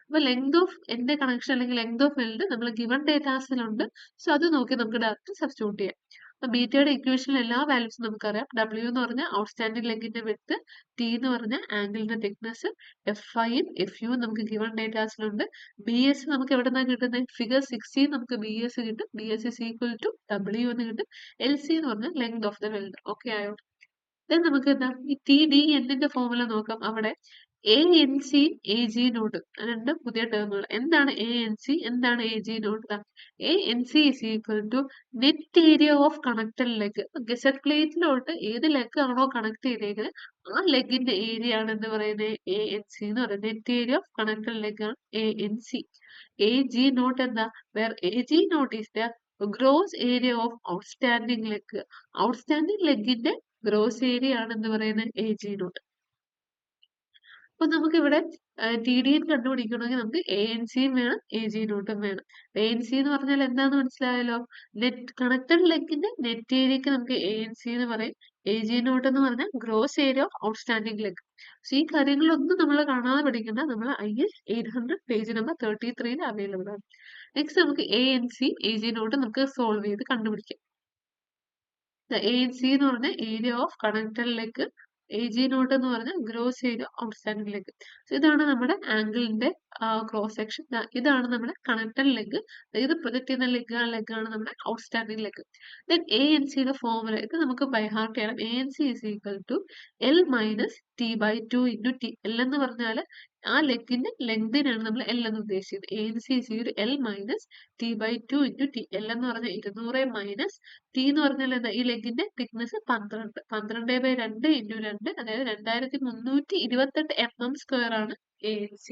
അപ്പൊ ലെങ്ത് ഓഫ് എൻഡ് കണക്ഷൻ അല്ലെങ്കിൽ ലെങ്ത് ഓഫ് വെൽഡ് നമ്മൾ ഗിവൺ ഡേറ്റാസിലുണ്ട്. സോ അത് നോക്കി നമുക്ക് ഡയറക്റ്റ് സബ്സ്റ്റിറ്റ്യൂട്ട് ചെയ്യാം. അപ്പൊ ബീറ്റയുടെ ഇക്വേഷനിൽ എല്ലാ വാല്യൂസും നമുക്കറിയാം. W എന്ന് പറഞ്ഞാൽ ഔട്ട്സ്റ്റാൻഡിംഗ് ലെഗിന്റെ വിഡ്ത്ത്, T എന്ന് പറഞ്ഞാൽ ആംഗിളിന്റെ തിക്നെസ്, FIയും FUവും നമുക്ക് ഗിവൺ ഡേറ്റാസിലുണ്ട്. BS നമുക്ക് എവിടെ നിന്നാണ് കിട്ടുന്നത്, ഫിഗർ 6 നമുക്ക് BS കിട്ടും. BS is equal to W എന്ന് കിട്ടും. LC എന്ന് പറഞ്ഞാൽ length of the weld. Okay ആയോ? ദെൻ നമുക്ക് എന്താ, ഈ TDNന്റെ ഫോർമുല നോക്കാം. അവിടെ ANC AG നോട്ട് രണ്ട് പുതിയ ടേമുകൾ. എന്താണ് ANC, എന്താണ് AG nought? ANC is equal to net area of connected leg. Gusset പ്ലേറ്റിലോട്ട് ഏത് ലെഗ് ആണോ കണക്ട് ചെയ്തേക്കുന്നത് ആ ലെഗിന്റെ ഏരിയ ആണ് എന്ന് പറയുന്നത് ANC എന്ന് പറയുന്നത്. Net area of connected leg ആണ് ANC. AG നോട്ട് എന്താ, where AG nought is the gross area of outstanding leg. Outstanding ലെഗിന്റെ ഗ്രോസ് ഏരിയ ആണ് എന്ന് പറയുന്നത് AG നോട്ട്. അപ്പൊ നമുക്ക് ഇവിടെ TDN കണ്ടുപിടിക്കണമെങ്കിൽ നമുക്ക് ANCയും വേണം AG നോട്ടും വേണം. ANC എന്ന് പറഞ്ഞാൽ എന്താന്ന് മനസ്സിലായല്ലോ, നെറ്റ് കണക്റ്റഡ് ലെഗിന്റെ നെറ്റ് ഏരിയക്ക് നമുക്ക് ANC എന്ന് പറയും. AG നോട്ട് എന്ന് പറഞ്ഞാൽ gross area of outstanding leg. So ഈ കാര്യങ്ങളൊന്നും നമ്മൾ കാണാതെ പഠിക്കേണ്ട. നമ്മൾ IS 800 പേജ് നമ്പർ 33 അവൈലബിൾ ആണ്. നെക്സ്റ്റ് നമുക്ക് ANCയും AG നോട്ടും നമുക്ക് സോൾവ് ചെയ്ത് കണ്ടുപിടിക്കാം. ANC എന്ന് പറഞ്ഞാൽ area of connected leg, AG naught എന്ന് പറഞ്ഞാൽ ഗ്രോസ് ഏരിയ ഔട്ട്സ്റ്റാൻഡിംഗ് ലെഗ്. ഇതാണ് നമ്മുടെ ആംഗിളിന്റെ ക്രോസ് സെക്ഷൻ. ഇതാണ് നമ്മുടെ കണക്റ്റഡ് ലെഗ്. ഇത് പ്രൊജക്ട് ചെയ്യുന്ന ലെഗാണ് നമ്മുടെ ഔട്ട്സ്റ്റാൻഡിംഗ് ലെഗ്. ദെൻ ANCയുടെ ഫോർമുല ഇത് നമുക്ക് ബൈ ഹാർട്ട് ചെയ്യണം. ANC is equal to L minus T/2 into T. L എന്ന് പറഞ്ഞാൽ ആ ലെഗിന്റെ ലെങ്തിനാണ് നമ്മൾ L എന്ന് ഉദ്ദേശിക്കുന്നത്. ANC is equal to L minus T/2 into T. L എന്ന് പറഞ്ഞാൽ 200 മൈനസ് T എന്ന് പറഞ്ഞാൽ എന്താ, ഈ ലെഗിന്റെ തിക്നെസ് 12. 12/2 into 2 അതായത് 2328 mm² ആണ് ANC.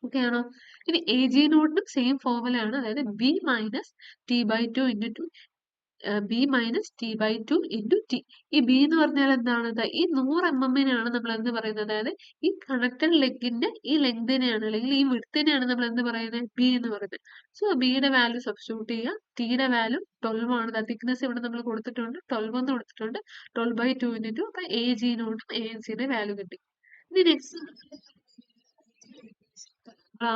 ഓക്കെ ആണോ? ഇനി AG നോട്ടിനും സെയിം ഫോർമുല ആണ്. അതായത് B minus T/2 into 2. B minus T/2 into T. ഈ B എന്ന് പറഞ്ഞാൽ എന്താണ്, ഈ 100 mm നമ്മൾ എന്ത് പറയുന്നത്, അതായത് ഈ കണക്റ്റഡ് ലെഗിന്റെ ഈ ലെങ്തിനെയാണ് അല്ലെങ്കിൽ ഈ വിഡ്ത്തിനെയാണ് നമ്മൾ എന്ത് പറയുന്നത്, B എന്ന് പറയുന്നത്. സോ ബിയുടെ വാല്യൂ സബ്സ്റ്റിറ്റ്യൂട്ട് ചെയ്യുക. ടിയുടെ വാല്യൂ 12 ആണ്. തിക്നെസ് ഇവിടെ നമ്മൾ കൊടുത്തിട്ടുണ്ട്, 12 എന്ന് കൊടുത്തിട്ടുണ്ട്. 12/2 into 2. അപ്പൊ AG നോട്ടും ANCയുടെ വാല്യൂ കിട്ടി. ഇനി നെക്സ്റ്റ് ആ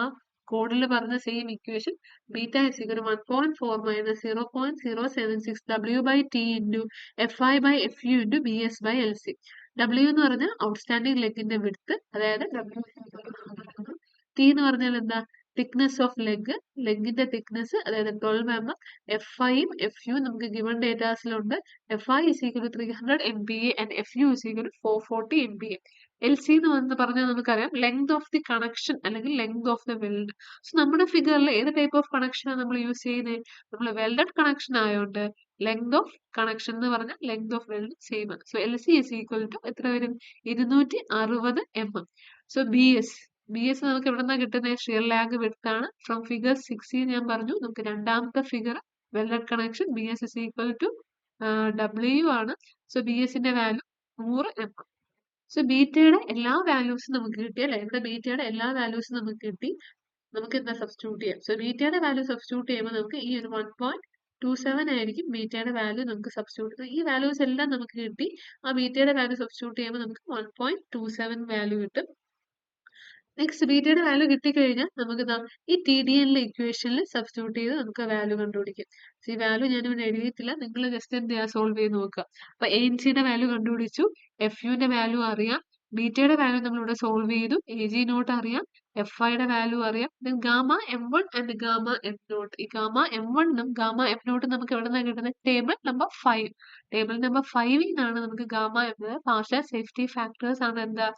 കോഡിൽ പറഞ്ഞ same equation beta is equal to 1.4 minus 0.076 W/T into FI/FU into BS/LC. W എന്ന് പറഞ്ഞാൽ ഔട്ട്സ്റ്റാൻഡിംഗ് ലെഗിന്റെ വിഡ്ത്ത്, അതായത് T എന്ന് പറഞ്ഞാൽ എന്താ, തിക്നെസ് ഓഫ് ലെഗ്, ലെഗിന്റെ തിക്നെസ് അതായത് 12 mm. FIയും FUവും നമുക്ക് given ഡേറ്റാസിലുണ്ട്. FI is equal to 300 MPa and FU is equal to 440 MPa. LC എന്ന് പറഞ്ഞാൽ നമുക്കറിയാം ലെങ്ത് ഓഫ് ദി കണക്ഷൻ അല്ലെങ്കിൽ length of the weld. So നമ്മുടെ ഫിഗറിൽ ഏത് ടൈപ്പ് ഓഫ് കണക്ഷനാണ് നമ്മൾ യൂസ് ചെയ്യുന്നത്, നമ്മൾ വെൽഡഡ് കണക്ഷൻ ആയതുകൊണ്ട് ലെങ്ത് ഓഫ് കണക്ഷൻ എന്ന് പറഞ്ഞാൽ ലെങ്ത് ഓഫ് വെൽഡ് സെയിം ആണ്. So LC is equal to എത്ര വരും, 260 mm. സോ BS നമുക്ക് എവിടെ നിന്നാണ് കിട്ടുന്നത്, ഷിയർ ലാഗ് വിഡ്ത്ത് ആണ്. ഫ്രം ഫിഗർ 6 ഞാൻ പറഞ്ഞു. നമുക്ക് രണ്ടാമത്തെ figure welded connection BS is equal to W ആണ്. സോ BSന്റെ വാല്യൂ 100 mm. സോ ബീറ്റയുടെ എല്ലാ വാല്യൂസും നമുക്ക് കിട്ടി അല്ലെ, ഇവിടെ ബീറ്റയുടെ എല്ലാ വാല്യൂസും നമുക്ക് കിട്ടി. നമുക്ക് എന്താ സബ്സ്റ്റിറ്റ്യൂട്ട് ചെയ്യാം. സോ ബീറ്റയുടെ വാല്യൂ സബ്സ്റ്റിറ്റ്യൂട്ട് ചെയ്യുമ്പോൾ നമുക്ക് ഈ ഒരു 1.27 ആയിരിക്കും ബീറ്റയുടെ വാല്യൂ നമുക്ക് സബ്സ്റ്റിറ്റ്യൂട്ട് ചെയ്യുന്നത്. ഈ വാല്യൂസ് എല്ലാം നമുക്ക് കിട്ടി. ആ ബീറ്റയുടെ വാല്യൂ സബ്സ്റ്റിറ്റ്യൂട്ട് ചെയ്യുമ്പോൾ നമുക്ക് 1.27 വാല്യൂ കിട്ടും. നെക്സ്റ്റ് ബീറ്റയുടെ വാല്യൂ കിട്ടിക്കഴിഞ്ഞാൽ നമുക്ക് ഈ ടി ഡി എന്നിലെ ഇക്വേഷനിൽ സബ്സ്റ്റിറ്റ്യൂട്ട് ചെയ്ത് നമുക്ക് വാല്യൂ കണ്ടുപിടിക്കാം. ഈ വാല്യൂ ഞാനിവിടെ എഴുതിയിട്ടില്ല, നിങ്ങൾ ജസ്റ്റ് എന്ത് ചെയ്യുക, സോൾവ് ചെയ്ത് നോക്കുക. അപ്പൊ എ എൻ സിയുടെ വാല്യൂ കണ്ടുപിടിച്ചു, എഫ് യുന്റെ വാല്യൂ അറിയാം, ബീറ്റയുടെ വാല്യൂ നമ്മളിവിടെ സോൾവ് ചെയ്തു, എ ജി നോട്ട് അറിയാം, എഫ് ഐയുടെ വാല്യൂ അറിയാം, then gamma M one and gamma M naught. ഈ ഗാമ എം വണ്ണും ഗാമ എം നോട്ടും നമുക്ക് എവിടെ നിന്നാണ് കിട്ടുന്നത്? Table number 5. ടേബിൾ നമ്പർ 5ൽ നിന്നാണ് നമുക്ക് ഗാമ എന്നത് പാർഷ്യൽ സേഫ്റ്റി ഫാക്ടേഴ്സ് ആണ്. എന്താ?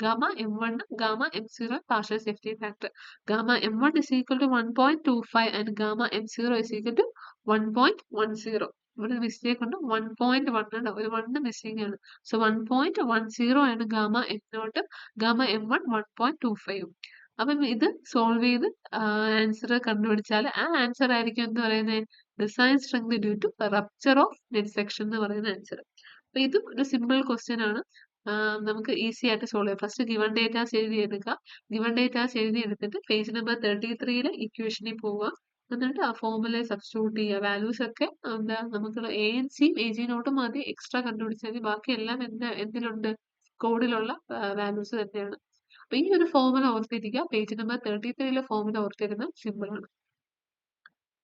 ഗാമ എം വണ്ണും gamma M zero partial safety factor. Gamma M one is equal to 1.25 and gamma M zero is equal to 1.10. ഇവിടെ മിസ്റ്റേക്ക് ഉണ്ട്, 1.1 ആണ്, ഒരു 1 മിസ്സിംഗ് ആണ്. സോ 1.10 ആണ് gamma M naught, gamma M one 1.25. അപ്പം ഇത് സോൾവ് ചെയ്ത് ആൻസർ കണ്ടുപിടിച്ചാൽ ആ ആൻസർ ആയിരിക്കും എന്ന് പറയുന്നത് design strength due to rupture of net section എന്ന് പറയുന്ന ആൻസർ. അപ്പൊ ഇതും ഒരു സിമ്പിൾ ക്വസ്റ്റ്യൻ ആണ്, നമുക്ക് ഈസി ആയിട്ട് സോൾവ് ചെയ്യാം. ഫസ്റ്റ് ഗിവൺ ഡേറ്റാസ് എഴുതിയെടുക്കുക. ഗിവൺ ഡേറ്റാസ് എഴുതിയെടുത്തിട്ട് പേജ് നമ്പർ 33 ഇക്വേഷനിൽ പോവുക. എന്നിട്ട് ആ ഫോമുല സബ്സ്റ്റിറ്റ്യൂട്ട് ചെയ്യുക. വാല്യൂസ് ഒക്കെ എന്താ നമുക്ക് എ എൻ സിയും എ ജി നോട്ടും മതി എക്സ്ട്രാ കണ്ടുപിടിച്ചാൽ മതി. ബാക്കി എല്ലാം എന്തിലുണ്ട്? കോഡിലുള്ള വാല്യൂസ് തന്നെയാണ്. അപ്പൊ ഈ ഒരു ഫോമുല ഓർത്തിരിക്കുക. പേജ് നമ്പർ 33 ഫോമുല ഓർത്തിരുന്ന സിമ്പിൾ ആണ്.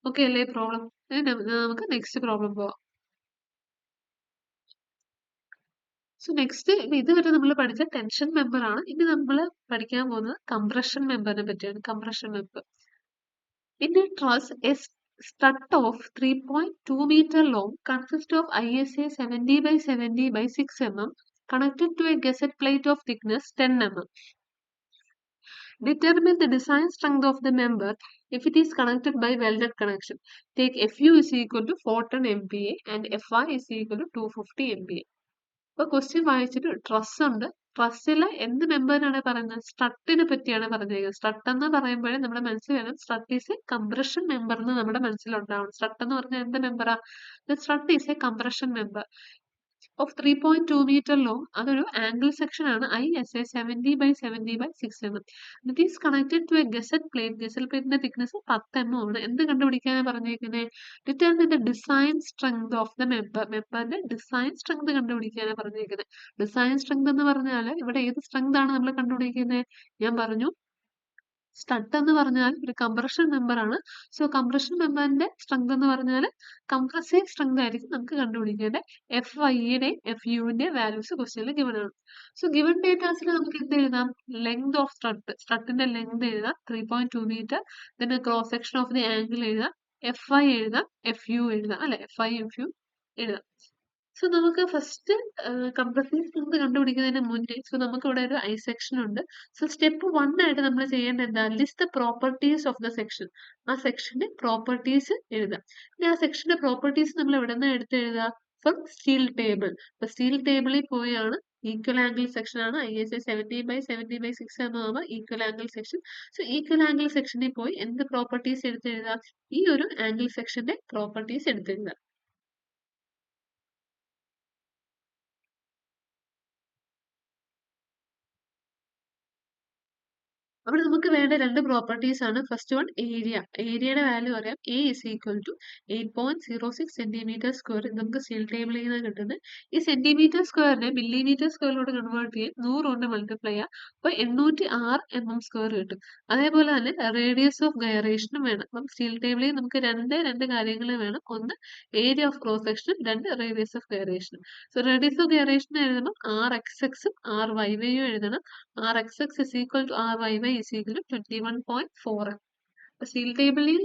ഓക്കെ അല്ലേ പ്രോബ്ലം? നമുക്ക് നെക്സ്റ്റ് പ്രോബ്ലം പോവാം. സോ നെക്സ്റ്റ് ഇതുവരെ നമ്മൾ പഠിച്ച ടെൻഷൻ മെമ്പർ ആണ്. ഇനി നമ്മൾ പഠിക്കാൻ പോകുന്നത് കംപ്രഷൻ മെമ്പറിനെ പറ്റിയാണ്. Compression member in a truss, a strut of 3.2 meter long consists of ISA 70 by 70 by 6 mm connected to a gusset plate of thickness 10 mm. Determine the design strength of the member if it is connected by welded connection. Take FU is equal to 410 MPa and FI is equal to 250 MPa. അപ്പോൾ question വായിച്ചിട്ട് truss ഉണ്ട്. ട്രസ്സിലെ എന്ത് മെമ്പറിനാണ് പറയുന്നത്? സ്ട്രട്ടിനെ പറ്റിയാണ് പറഞ്ഞിരിക്കുന്നത്. Strut എന്ന് പറയുമ്പോഴേ നമ്മുടെ മനസ്സിൽ വേണം strut is a compression member എന്ന് നമ്മുടെ മനസ്സിലുണ്ടാവണം. സ്ട്രട്ട് എന്ന് പറഞ്ഞാൽ എന്ത് മെമ്പറാ? Strut is a compression member of 3.2 meter long. അതൊരു ആംഗിൾ സെക്ഷൻ ആണ്. ISA 70 by 70 by 6 mm. It is connected to a gusset plate. Gusset പ്ലേറ്റിന്റെ തിക്നെസ് 10 mm ആണ്. എന്ത് കണ്ടുപിടിക്കാനാണ് പറഞ്ഞിരിക്കുന്നത്? Determine the design strength of the member. മെമ്പറിന്റെ design strength കണ്ടുപിടിക്കാനാണ് പറഞ്ഞിരിക്കുന്നത്. ഡിസൈൻ സ്ട്രെങ്ത് എന്ന് പറഞ്ഞാൽ ഇവിടെ ഏത് സ്ട്രെങ്ത് ആണ് നമ്മൾ കണ്ടുപിടിക്കുന്നത്? ഞാൻ പറഞ്ഞു സ്ട്രട്ട് എന്ന് പറഞ്ഞാൽ ഒരു കംപ്രഷൻ മെമ്പർ ആണ്. സോ കംപ്രഷൻ മെമ്പറിന്റെ സ്ട്രെങ്ത് എന്ന് പറഞ്ഞാൽ കംപ്രസീവ് സ്ട്രെങ്ത് ആയിരിക്കും നമുക്ക് കണ്ടുപിടിക്കേണ്ടത്. എഫ് ഐയുടെയും എഫ് യുവിന്റെയും വാല്യൂസ് ക്വസ്റ്റ്യനിൽ ഗിവൺ ആണ്. സോ ഗിവൺ ഡേറ്റാസിൽ നമുക്ക് എന്ത് എഴുതാം? ലെങ്ത് ഓഫ് സ്ട്രട്ട്, സ്ട്രട്ടിന്റെ ലെങ്ത് എഴുതാം 3.2 മീറ്റർ. പിന്നെ cross section of the angle എഴുതാം, എഫ് ഐ എഴുതാം, എഫ് യു എഴുതാം അല്ലെ, എഫ് ഐ എഫ് യു എഴുതാം. സോ നമുക്ക് ഫസ്റ്റ് കംപ്രസീവ് സ്ട്രെങ്ത് കണ്ടുപിടിക്കുന്നതിന് മുന്നേ നമുക്ക് ഇവിടെ ഒരു ഐ സെക്ഷൻ ഉണ്ട്. സോ സ്റ്റെപ്പ് 1 ആയിട്ട് നമ്മൾ ചെയ്യേണ്ടത് എന്താ? List the properties of the section. ആ സെക്ഷന്റെ പ്രോപ്പർട്ടീസ് എഴുതാം. ഇനി ആ സെക്ഷന്റെ പ്രോപ്പർട്ടീസ് നമ്മൾ എവിടെ നിന്ന് എടുത്ത് എഴുതുക? From steel table. അപ്പൊ സ്റ്റീൽ ടേബിളിൽ പോയാണ് ഈക്വൽ ആംഗിൾ സെക്ഷൻ ആണ്. ISA 70 by 70 by 6 mm equal angle section. So equal angle സെക്ഷനിൽ പോയി എന്ത് പ്രോപ്പർട്ടീസ് എടുത്ത് എഴുതാം? ഈ ഒരു ആംഗിൾ സെക്ഷന്റെ പ്രോപ്പർട്ടീസ് എടുത്ത് എഴുതാം. അവിടെ നമുക്ക് വേണ്ട രണ്ട് പ്രോപ്പർട്ടീസ് ആണ്. First one area. ഏരിയയുടെ വാല്യൂ അറിയാം. A is equal to 8.06 centimetre square. നമുക്ക് സ്റ്റീൽ ടേബിളിൽ നിന്ന് കിട്ടുന്നത്. ഈ സെന്റിമീറ്റർ സ്ക്വയറിനെ മില്ലിമീറ്റർ സ്ക്വയറിലോട്ട് കൺവേർട്ട് ചെയ്യാൻ 100 കൊണ്ട് മൾട്ടിപ്ലൈ ചെയ്യാം. അപ്പോൾ 806 mm സ്ക്വയർ കിട്ടും. അതേപോലെ തന്നെ റേഡിയസ് ഓഫ് ഗൈറേഷനും വേണം. അപ്പം സ്റ്റീൽ ടേബിളിൽ നമുക്ക് രണ്ട് കാര്യങ്ങൾ വേണം. ഒന്ന് ഏരിയ ഓഫ് ക്രോസ് സെക്ഷനും, രണ്ട് റേഡിയസ് ഓഫ് ഗൈറേഷനും. സോ റേഡിയസ് ഓഫ് ഗൈറേഷൻ എഴുതുമ്പോൾ RXXും RYYയും എഴുതണം. RXX is equal to RYY is equal to 21.4. അപ്പൊ സ്റ്റീൽ ടേബിളിൽ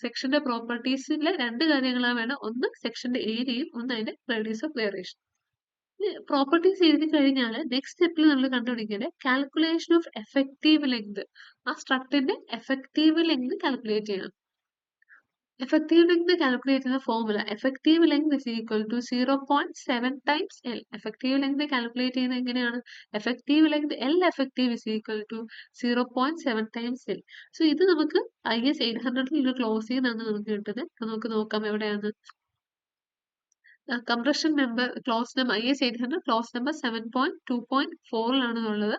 സെക്ഷന്റെ പ്രോപ്പർട്ടീസിലെ രണ്ട് കാര്യങ്ങളാണ് വേണം. ഒന്ന് സെക്ഷന്റെ ഏരിയയും, ഒന്ന് അതിന്റെ റേഡിയസ് ഓഫ് ഗൈറേഷൻ. പ്രോപ്പർട്ടീസ് എഴുതി കഴിഞ്ഞാൽ നെക്സ്റ്റ് സ്റ്റെപ്പിൽ നമ്മൾ കണ്ടുപിടിക്കേണ്ടത് കാൽക്കുലേഷൻ ഓഫ് എഫക്റ്റീവ് ലെങ്ത്. ആ സ്ട്രക്റ്റിന്റെ എഫക്റ്റീവ് ലെങ്ത് കാൽക്കുലേറ്റ് ചെയ്യണം. Effective length calculate the formula. Effective length is equal to 0.7 times L. Effective length calculate ചെയ്യുന്നത് എങ്ങനെയാണ്? Effective length L effective is equal to 0.7 times L. So ഇത് നമുക്ക് IS 800 close ചെയ്യുന്നതാണ് നമുക്ക് കിട്ടുന്നത്. നമുക്ക് നോക്കാം എവിടെയാണ്. Compression member clause number IS 800 clause number 7.2.4 ഉള്ളത്.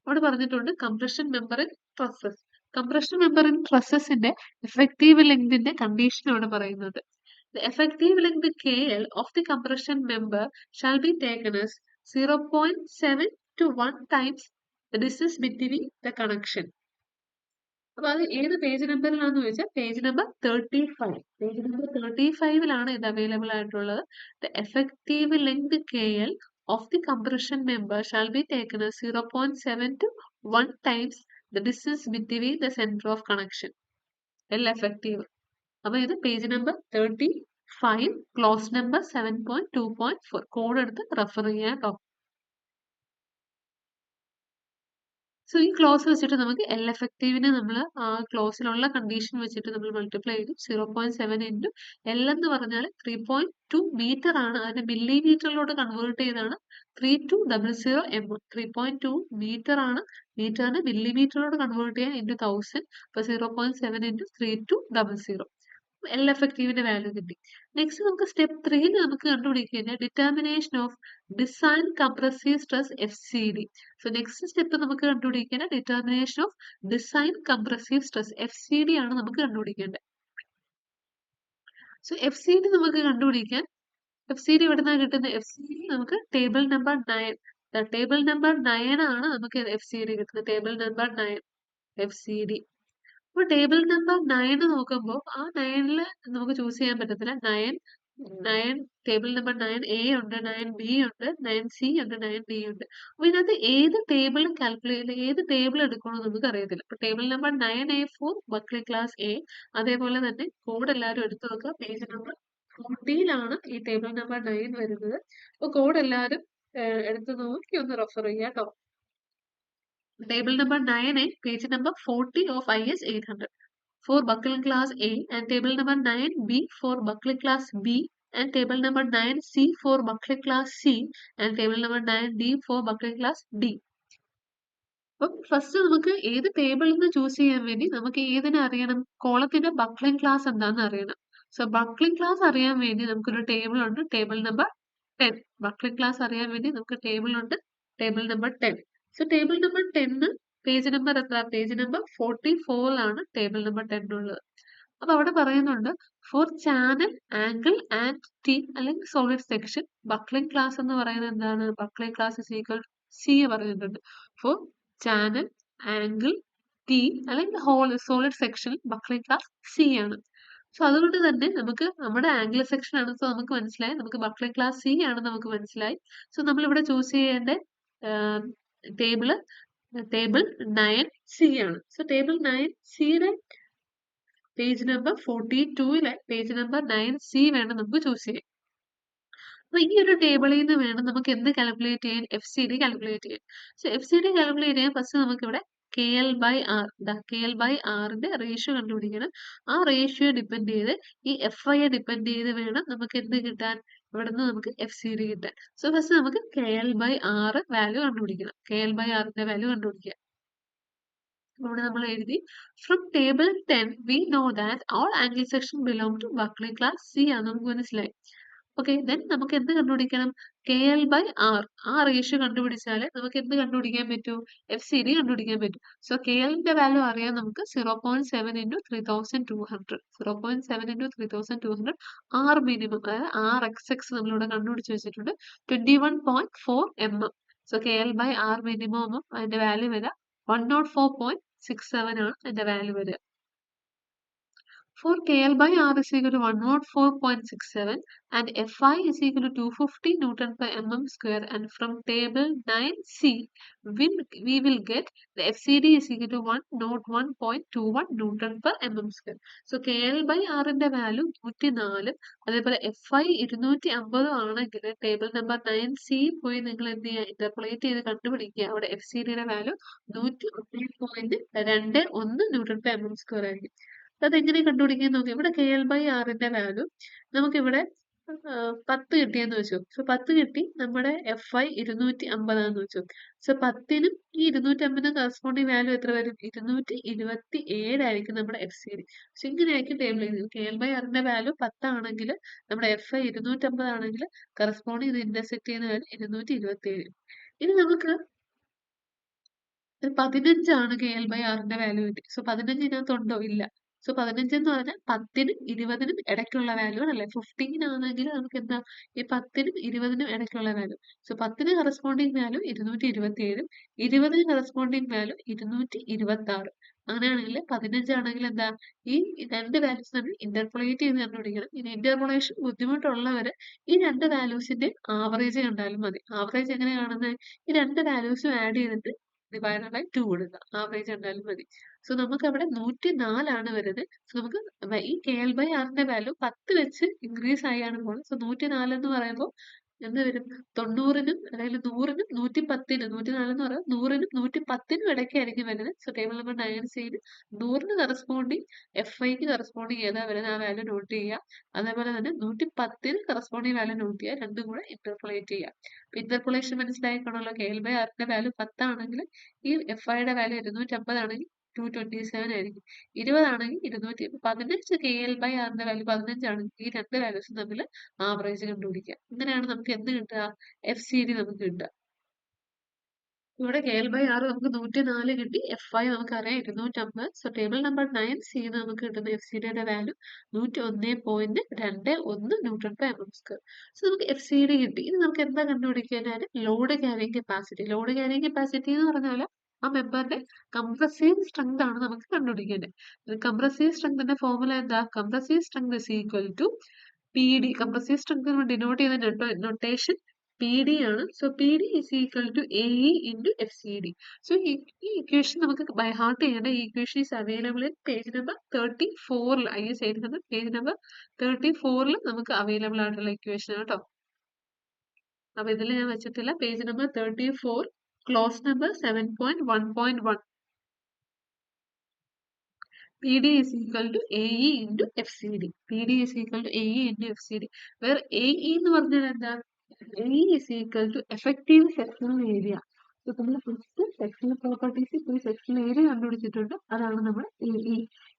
അവിടെ പറഞ്ഞിട്ടുണ്ട് compression member in trusses. Compression member in ട്രസ്സസിന്റെ എഫക്റ്റീവ് ലെങ്തിന്റെ കണ്ടീഷൻ ആണ് പറയുന്നത്. The effective length KL of the compression member shall be taken as 0.7 to 1 times the distance between the connection. അപ്പൊ അത് ഏത് പേജ് നമ്പറിലാണെന്ന് ചോദിച്ചാൽ പേജ് നമ്പർ 35. പേജ് നമ്പർ 35 ഇത് available ആയിട്ടുള്ളത്. The effective length KL of the compression member shall be taken as 0.7 to 1 times the distance between the center of connection. L effective. അപ്പൊ ഇത് page number 35 close number 7.2.4 code എടുത്ത് refer ചെയ്യാം കേട്ടോ. So ഈ close വെച്ചിട്ട് നമുക്ക് L എഫക്റ്റീവിനെ നമ്മൾ ആ ക്ലോസിലുള്ള കണ്ടീഷൻ വെച്ചിട്ട് നമ്മൾ മൾട്ടിപ്ലൈ ചെയ്തു. 0.7 ഇൻറ്റു എൽ എന്ന് പറഞ്ഞാൽ 3.2 മീറ്റർ ആണ്. അതിനെ മില്ലിമീറ്ററിലോട്ട് കൺവേർട്ട് ചെയ്താണ് 3200 mm. 3.2 മീറ്റർ ആണ്. മീറ്ററിനെ മില്ലിമീറ്ററിലോട്ട് കൺവേർട്ട് ചെയ്യാൻ ഇൻറ്റു 1000. അപ്പൊ 0.7 ഇൻറ്റു 3200. എൽ എഫക്റ്റീവിന്റെ വാല്യൂ കിട്ടി. നെക്സ്റ്റ് നമുക്ക് സ്റ്റെപ്പ് 3 നമുക്ക് കണ്ടുപിടിക്കുക determination of design compressive stress FCD. So next step നമുക്ക് കണ്ടുപിടിക്കേണ്ട determination of design compressive stress FCD ആണ് നമുക്ക് കണ്ടുപിടിക്കേണ്ടത്. സോ FCD നമുക്ക് കണ്ടുപിടിക്കാൻ FCD എവിടെ നിന്നാണ് കിട്ടുന്നത്? FCD നമുക്ക് ടേബിൾ നമ്പർ 9. ടേബിൾ നമ്പർ 9 ആണ് നമുക്ക് FCD കിട്ടുന്നത്. Table number 9 FCD. അപ്പോൾ ടേബിൾ നമ്പർ 9 നോക്കുമ്പോൾ ആ 9 നമുക്ക് ചൂസ് ചെയ്യാൻ പറ്റത്തില്ല. 9 ടേബിൾ നമ്പർ 9A ഉണ്ട്, 9B ഉണ്ട്, 9C ഉണ്ട്, 9D ഉണ്ട്. അപ്പൊ ഇതിനകത്ത് ഏത് ടേബിൾ കാൽക്കുലേറ്റ് ഏത് ടേബിൾ എടുക്കണമെന്ന് നമുക്ക് അറിയത്തില്ല. അപ്പൊ table number 9A4 buckling class A. അതേപോലെ തന്നെ കോഡ് എല്ലാവരും എടുത്തു വെക്കുക. പേജ് നമ്പർ 40 ഈ ടേബിൾ നമ്പർ 9 വരുന്നത്. അപ്പൊ കോഡ് എല്ലാവരും എടുത്ത് നോക്കി ഒന്ന് റെഫർ ചെയ്യാം കേട്ടോ. Table number 9A, page number 40 of IS 800 for buckle class A, and table number 9B for buckle class B, and table number 9C for buckle class C, and table number 9D for buckle class D. അപ്പം first നമുക്ക് ഏത് ടേബിളിൽ നിന്ന് choose ചെയ്യാൻ വേണ്ടി നമുക്ക് ഏതിനെ അറിയണം? കോളത്തിന്റെ ബക്ലിംഗ് ക്ലാസ് എന്താണെന്ന് അറിയണം. സോ ബക്ലിംഗ് ക്ലാസ് അറിയാൻ വേണ്ടി നമുക്കൊരു ടേബിൾ ഉണ്ട്, ടേബിൾ നമ്പർ 10. ബക്ലിംഗ് ക്ലാസ് അറിയാൻ വേണ്ടി നമുക്ക് ടേബിൾ ഉണ്ട്, table number 10. So table number 10 page number എത്ര? പേജ് നമ്പർ 44 ടേബിൾ നമ്പർ 10 ഉള്ളത്. അപ്പൊ അവിടെ പറയുന്നുണ്ട് for channel angle and T അല്ലെങ്കിൽ സോളിഡ് സെക്ഷൻ ബക്ലിംഗ് ക്ലാസ് എന്ന് പറയുന്നത് എന്താണ്? Buckling class is equal to പറഞ്ഞിട്ടുണ്ട്. ഫോർ ചാനൽ ആംഗിൾ ടി അല്ലെങ്കിൽ whole solid section buckling class C ആണ്. സോ അതുകൊണ്ട് തന്നെ നമുക്ക് നമ്മുടെ ആംഗിൾ സെക്ഷൻ ആണ്. സോ നമുക്ക് മനസ്സിലായി നമുക്ക് ബക്ലിംഗ് ക്ലാസ് സി ആണ് നമുക്ക് മനസ്സിലായി. സോ നമ്മൾ ഇവിടെ ചൂസ് ചെയ്യേണ്ട ടേബിൾ 9C ആണ്. സോ ടേബിൾ 9Cയുടെ page number 42 page number 9C വേണം നമുക്ക് ചൂസ് ചെയ്യാൻ. അപ്പൊ ഈ ഒരു ടേബിളിൽ നിന്ന് വേണം നമുക്ക് എന്ത് കാൽക്കുലേറ്റ് ചെയ്യാൻ? FCD കാൽക്കുലേറ്റ് ചെയ്യാൻ. സോ FCD കാൽക്കുലേറ്റ് ചെയ്യാൻ ഫസ്റ്റ് നമുക്ക് ഇവിടെ KL/R KL/Rന്റെ റേഷ്യോ കണ്ടുപിടിക്കണം. ആ റേഷ്യോ ഡിപ്പെൻഡ് ചെയ്ത് ഈ FIയെ ഡിപ്പെൻഡ് ചെയ്ത് വേണം നമുക്ക് എന്ത് കിട്ടാൻ? ഇവിടെ നിന്ന് നമുക്ക് FCD കിട്ടാൻ. സോ ഫസ്റ്റ് നമുക്ക് KL/R വാല്യൂ കണ്ടുപിടിക്കണം. KL/Rന്റെ വാല്യൂ കണ്ടുപിടിക്കുക. ഇവിടെ നമ്മൾ എഴുതി from table 10 we know that all angle section belong to buckling class C ആണ് നമുക്ക് മനസ്സിലായി. ഓക്കെ, ദെൻ നമുക്ക് എന്ത് കണ്ടുപിടിക്കണം? KL/R. ആ റേഷ്യോ കണ്ടുപിടിച്ചാൽ നമുക്ക് എന്ത് കണ്ടുപിടിക്കാൻ പറ്റൂ? FCD കണ്ടുപിടിക്കാൻ പറ്റും. സോ KLന്റെ വാല്യൂ അറിയാൻ നമുക്ക് 0.7 ഇൻറ്റു 3200. 0.7 ഇൻറ്റു 3200 R മിനിമം, അതായത് RXX നമ്മളിവിടെ കണ്ടുപിടിച്ച് വെച്ചിട്ടുണ്ട് 21.4 mm. സോ KL/R മിനിമം അതിന്റെ വാല്യൂ വരാം 104.67 ആണ് അതിന്റെ വാല്യൂ വരിക. For KL/R is equal to 104.67 and Fi is equal to 250 Newton per mm square, and from table 9C we will get the FCD is equal to 101.21 Newton per mm square. So KL/R ന്റെ value 104, അതേപോലെ Fi 250 ആണെങ്കിൽ table number 9C പോയി നിങ്ങൾ എന്ത് ചെയ്യുക? Interpolate ചെയ്ത് കണ്ടുപിടിക്കുക. അവിടെ FCDയുടെ value 101.21 newton per mm square ആയിരിക്കും. അതെങ്ങനെ കണ്ടുപിടിക്കാൻ നോക്കി? ഇവിടെ KL/Rന്റെ വാല്യൂ നമുക്കിവിടെ 10 കിട്ടിയെന്ന് വെച്ചു. സോ 10 കിട്ടി. നമ്മുടെ FI 250 വെച്ചു. സോ 10നും ഈ 250 കറസ്പോണ്ടിങ് വാല്യൂ എത്ര വരും? 227 ആയിരിക്കും നമ്മുടെ FCD. സോ ഇങ്ങനെയായിരിക്കും ടേബിൾ എഴുതുന്നത്. KL/Rന്റെ വാല്യൂ 10 ആണെങ്കിൽ നമ്മുടെ FI 250 ആണെങ്കിൽ കറസ്പോണ്ടിങ് ഇത് ഇന്റർസെക്ട് ചെയ്യുന്ന വാല്യൂ 227. ഇനി നമുക്ക് 15 KL/Rന്റെ വാല്യൂ കിട്ടി. സോ 15 ഇതിനകത്തുണ്ടോ? ഇല്ല. സോ 15 എന്ന് പറഞ്ഞാൽ 10നും 20നും ഇടയ്ക്കുള്ള വാല്യൂ അല്ലേ? 15 ആണെങ്കിൽ നമുക്ക് എന്താ ഈ 10നും 20നും ഇടയ്ക്കുള്ള വാല്യൂ. സോ 10ന് കറസ്പോണ്ടിങ് വാല്യൂ 227, 20ന് കറസ്പോണ്ടിങ് വാല്യൂ 226. അങ്ങനെയാണെങ്കിൽ 15 ആണെങ്കിൽ എന്താ ഈ രണ്ട് വാല്യൂസ് തമ്മിൽ ഇന്റർപോളേറ്റ് ചെയ്ത് കണ്ടുപിടിക്കണം. ഇനി ഇന്റർപോളേഷൻ ബുദ്ധിമുട്ടുള്ളവര് ഈ രണ്ട് വാല്യൂസിന്റെ ആവറേജ് കണ്ടാലും മതി. ആവറേജ് എങ്ങനെ കാണുന്നത്? ഈ രണ്ട് വാല്യൂസും ആഡ് ചെയ്തിട്ട് ഡിവൈഡഡ് ബൈ 2 കൊടുക്കുക. ആവറേജ് കണ്ടാലും മതി. സോ നമുക്ക് അവിടെ 104 വരുന്നത്. സോ നമുക്ക് ഈ KL/Rന്റെ വാല്യൂ 10 വെച്ച് ഇൻക്രീസ് ആയാണ് പോകുന്നത്. സോ 104 എന്ന് പറയുമ്പോൾ എന്ത് വരും? 90നും അതായത് 100നും 110നും 104 എന്ന് പറയുമ്പോൾ 100നും 110നും ഇടയ്ക്കായിരിക്കും വരുന്നത്. സോ ടേബിൾ നമ്പർ 9C 100ന് കറസ്പോണ്ടിങ് FIക്ക് കറസ്പോണ്ടിങ് ഏതാ വരുന്നത് ആ വാല്യൂ നോട്ട് ചെയ്യുക. അതേപോലെ തന്നെ 110ന് കറസ്പോണ്ടിങ് വാല്യൂ നോട്ട് ചെയ്യുക. രണ്ടും കൂടെ ഇന്റർപോളേറ്റ് ചെയ്യുക. ഇന്റർപോളേഷൻ മനസ്സിലായിക്കണല്ലോ. KL/Rന്റെ വാല്യൂ 10 ആണെങ്കിൽ ഈ FIയുടെ വാല്യൂ 250 ആണെങ്കിൽ 227 ആയിരിക്കും. 20 ആണെങ്കിൽ 15 KL/Rന്റെ വാല്യൂ 15 ആണെങ്കിൽ ഈ രണ്ട് വാല്യൂസും തമ്മിൽ ആവറേജ് കണ്ടുപിടിക്കുക. ഇങ്ങനെയാണ് നമുക്ക് എന്ത് കിട്ടുക? FCD നമുക്ക് കിട്ടുക. ഇവിടെ KL/R നമുക്ക് 104 കിട്ടി. FI നമുക്കറിയാം 250. സോ ടേബിൾ നമ്പർ 9C നമുക്ക് കിട്ടുന്ന FCDയുടെ വാല്യൂ 101.21 Newton/mm². സോ നമുക്ക് FCD കിട്ടി. ഇനി നമുക്ക് എന്താ കണ്ടുപിടിക്കാനാണ്? Load carrying capacity. Load carrying capacity എന്ന് പറഞ്ഞാൽ ആ മെമ്പറിന്റെ കംപ്രസീവ് സ്ട്രെങ്ത് ആണ് നമുക്ക് കണ്ടുപിടിക്കേണ്ടത്. കംപ്രസീവ് സ്ട്രെങ്തിന്റെ ഫോർമുല എന്താ? Compressive strength is equal to PD. Compressive strength denote ചെയ്യുന്ന നൊട്ടേഷൻ PD ആണ്. So PD is equal to AE into FCD. So ഈ ഇക്വേഷൻ നമുക്ക് ബൈ ഹാർട്ട് ചെയ്യേണ്ട. ഈ equation is available in page number 34. IS എഴുതുന്നത് page number 34 നമുക്ക് available ആയിട്ടുള്ള equation കേട്ടോ. അപ്പൊ ഇതിൽ ഞാൻ വെച്ചിട്ടില്ല. Page number 34 clause number 7.1.1. PD is equal to AE into FCD. PD is equal to AE into FCD. Where AE എന്ന് പറഞ്ഞാൽ എന്താ? AE is equal to effective sectional area. So നമ്മൾ ഫസ്റ്റ് സെക്ഷണൽ പ്രോപ്പർട്ടീസ് പോയി sectional area കണ്ടുപിടിച്ചിട്ടുണ്ട്. അതാണ് നമ്മൾ AE.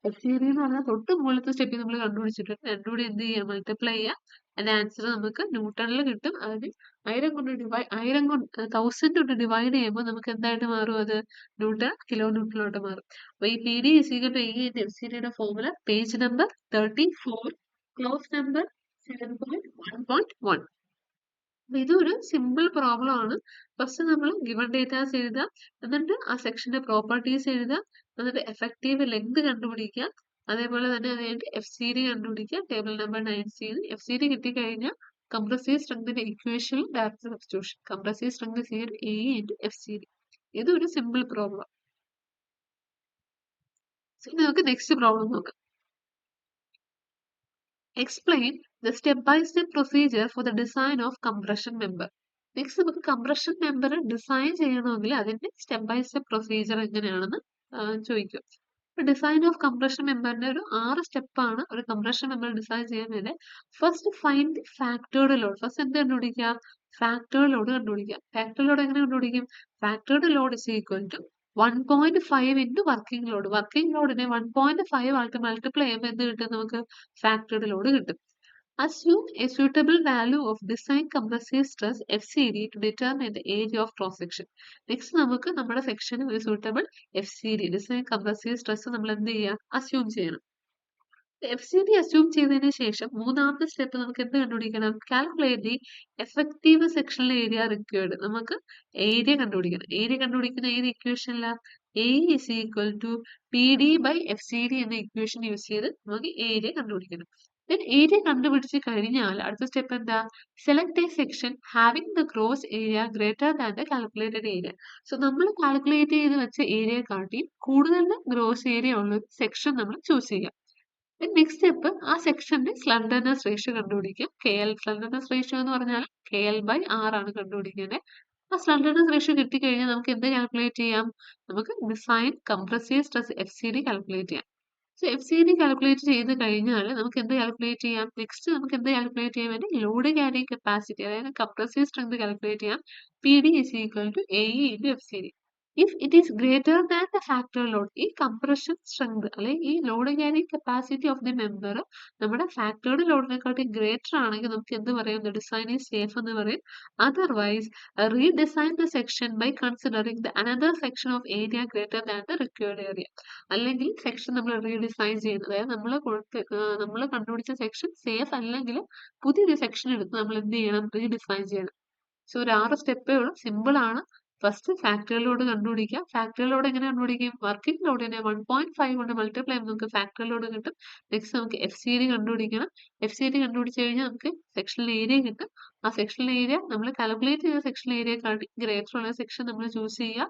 FCD എന്ന് പറഞ്ഞാൽ തൊട്ട് മുകളിലത്തെ സ്റ്റെപ്പിൽ നമ്മൾ കണ്ടുപിടിച്ചിട്ടുണ്ട്. രണ്ടും കൂടി എന്ത് ചെയ്യുക? മൾട്ടിപ്ലൈ ചെയ്യുക. അതിന്റെ ആൻസർ നമുക്ക് ന്യൂട്ടണിൽ കിട്ടും. അതിന് 1000 കൊണ്ട് 1000 കൊണ്ട് ഡിവൈഡ് ചെയ്യുമ്പോൾ നമുക്ക് എന്തായിട്ട് മാറും? അത് ന്യൂട്ടൺ കിലോ ന്യൂട്ടണിലോട്ട് മാറും. അപ്പൊ ഈ PD is equal to AE into FCDയുടെ formula page number 34 clause number 7.1.1. അപ്പൊ ഇതൊരു സിമ്പിൾ പ്രോബ്ലം ആണ്. ഫസ്റ്റ് നമ്മൾ ഗിവൺ ഡേറ്റാസ് എഴുതുക, എന്നിട്ട് ആ സെക്ഷന്റെ പ്രോപ്പർട്ടീസ് എഴുതുക, എന്നിട്ട് എഫക്റ്റീവ് ലെങ്ത് കണ്ടുപിടിക്കുക, അതേപോലെ തന്നെ അതിനായിട്ട് FCD കണ്ടുപിടിക്കുക. ടേബിൾ നമ്പർ 9C FCD കിട്ടിക്കഴിഞ്ഞാൽ കംപ്രസീവ് സ്ട്രെങ്തിന്റെ ഇക്വേഷനിൽ direct substitution. Compressive strength is equal to AE into FCD. ഇതൊരു സിമ്പിൾ പ്രോബ്ലം. ഇനി നമുക്ക് നെക്സ്റ്റ് പ്രോബ്ലം നോക്കാം. Explain the step-by-step procedure for the design of compression member. Next നമുക്ക് compression member design ചെയ്യണമെങ്കിൽ അതിന്റെ step by step procedure എങ്ങനെയാണെന്ന് ചോദിക്കും. Design of compression മെമ്പറിന്റെ ഒരു 6 സ്റ്റെപ്പാണ് ഒരു കംപ്രഷൻ മെമ്പർ ഡിസൈൻ ചെയ്യാൻ വേണ്ടി. First find the factored load. First എന്ത് കണ്ടുപിടിക്കുക? ഫാക്ടേർഡ് ലോഡ് കണ്ടുപിടിക്കുക. ഫാക്ടേർഡ് ലോഡ് എങ്ങനെ കണ്ടുപിടിക്കും? Factored load is equal to 1.5 into working load. Working ലോഡിനെ 1.5 ആയിട്ട് മൾട്ടിപ്ലൈ ചെയ്യുമ്പോൾ എന്ത് കിട്ടും? നമുക്ക് ഫാക്ടേർഡ് ലോഡ് കിട്ടും. Assume a suitable value of design compressive stress FCD to determine the area of cross section. Next നമുക്ക് നമ്മുടെ സെക്ഷന് ഒരു suitable FCD design compressive stress നമ്മൾ എന്ത് ചെയ്യുക? അസ്യൂം ചെയ്യണം. FCD അസ്യൂം ചെയ്തതിന് ശേഷം മൂന്നാമത്തെ സ്റ്റെപ്പ് നമുക്ക് എന്ത് കണ്ടുപിടിക്കണം? Calculate the effective sectional area required. നമുക്ക് ഏരിയ കണ്ടുപിടിക്കണം. ഏരിയ കണ്ടുപിടിക്കുന്ന ഏത് ഇക്വേഷനിലാണ്? A is equal to PD by FCD എന്ന ഇക്വേഷൻ യൂസ് ചെയ്ത് നമുക്ക് ഏരിയ കണ്ടുപിടിക്കണം. ഏരിയ കണ്ടുപിടിച്ച് കഴിഞ്ഞാൽ അടുത്ത സ്റ്റെപ്പ് എന്താ? Select A section having the gross area greater than the calculated area. So നമ്മൾ കാൽക്കുലേറ്റ് ചെയ്ത് വെച്ച ഏരിയ കാട്ടി കൂടുതൽ ഗ്രോസ് ഏരിയ ഉള്ള ഒരു സെക്ഷൻ നമ്മൾ ചൂസ് ചെയ്യാം. നെക്സ്റ്റ് സ്റ്റെപ്പ് ആ സെക്ഷന്റെ സ്ലണ്ടർനെസ് റേഷ്യോ കണ്ടുപിടിക്കുക. സ്ലണ്ടർനെസ് റേഷ്യോ എന്ന് പറഞ്ഞാൽ KL/R ആണ് കണ്ടുപിടിക്കുന്നത്. ആ സ്ലണ്ടർനെസ് റേഷ്യോ കിട്ടിക്കഴിഞ്ഞാൽ നമുക്ക് എന്ത് കാൽക്കുലേറ്റ് ചെയ്യാം? നമുക്ക് design compressive stress FCD calculate ചെയ്യാം. സോ FCD കാൽക്കുലേറ്റ് ചെയ്ത് കഴിഞ്ഞാൽ നമുക്ക് എന്ത് കാൽക്കുലേറ്റ് ചെയ്യാം? നെക്സ്റ്റ് നമുക്ക് എന്ത് കാൽക്കുലേറ്റ് ചെയ്യാൻ വേണ്ടി ലോഡ് ക്യാരിങ് കപ്പാസിറ്റി അതായത് കംപ്രസീവ് സ്ട്രെങ്ത് കാൽക്കുലേറ്റ് ചെയ്യാം. PD is equal to AE into FCD. If it is greater than the factor load, ഈ കംപ്രഷൻ സ്ട്രെങ്ത് അല്ലെങ്കിൽ ഈ load carrying capacity of the member നമ്മുടെ ഫാക്ടേർഡ് ലോഡിനെക്കാട്ടി greater ആണെങ്കിൽ നമുക്ക് എന്ത് പറയാം? The design is safe എന്ന് പറയും. Otherwise, redesign the section by considering the another section of area greater than the required area. അല്ലെങ്കിൽ സെക്ഷൻ നമ്മൾ റീഡിസൈൻ ചെയ്യുന്നത് അതായത് നമ്മൾ കണ്ടുപിടിച്ച സെക്ഷൻ സേഫ് അല്ലെങ്കിൽ പുതിയൊരു സെക്ഷൻ എടുത്ത് നമ്മൾ എന്ത് ചെയ്യണം? റീഡിസൈൻ ചെയ്യണം. സോ ഒരു 6 സ്റ്റെപ്പേ ഉള്ളൂ. സിമ്പിൾ ആണ്. ഫസ്റ്റ് ഫാക്ടറി ലോഡ് കണ്ടുപിടിക്കുക. ഫാക്ടറി ലോഡ് എങ്ങനെ കണ്ടുപിടിക്കും? വർക്കിംഗ് ലോഡിനെ 1.5 കൊണ്ട് മൾട്ടിപ്ലൈ ചെയ്യുമ്പോൾ നമുക്ക് ഫാക്ടറി ലോഡ് കിട്ടും. നെക്സ്റ്റ് നമുക്ക് FCD കണ്ടുപിടിക്കണം. FCD കണ്ടുപിടിച്ച് കഴിഞ്ഞാൽ നമുക്ക് സെക്ഷണൽ ഏരിയ കിട്ടും. ആ സെക്ഷണൽ ഏരിയ നമ്മൾ കാൽക്കുലേറ്റ് ചെയ്ത സെക്ഷണൽ ഏരിയക്കാട്ടി ഗ്രേറ്റർ ഉള്ള സെക്ഷൻ നമ്മൾ ചൂസ് ചെയ്യുക.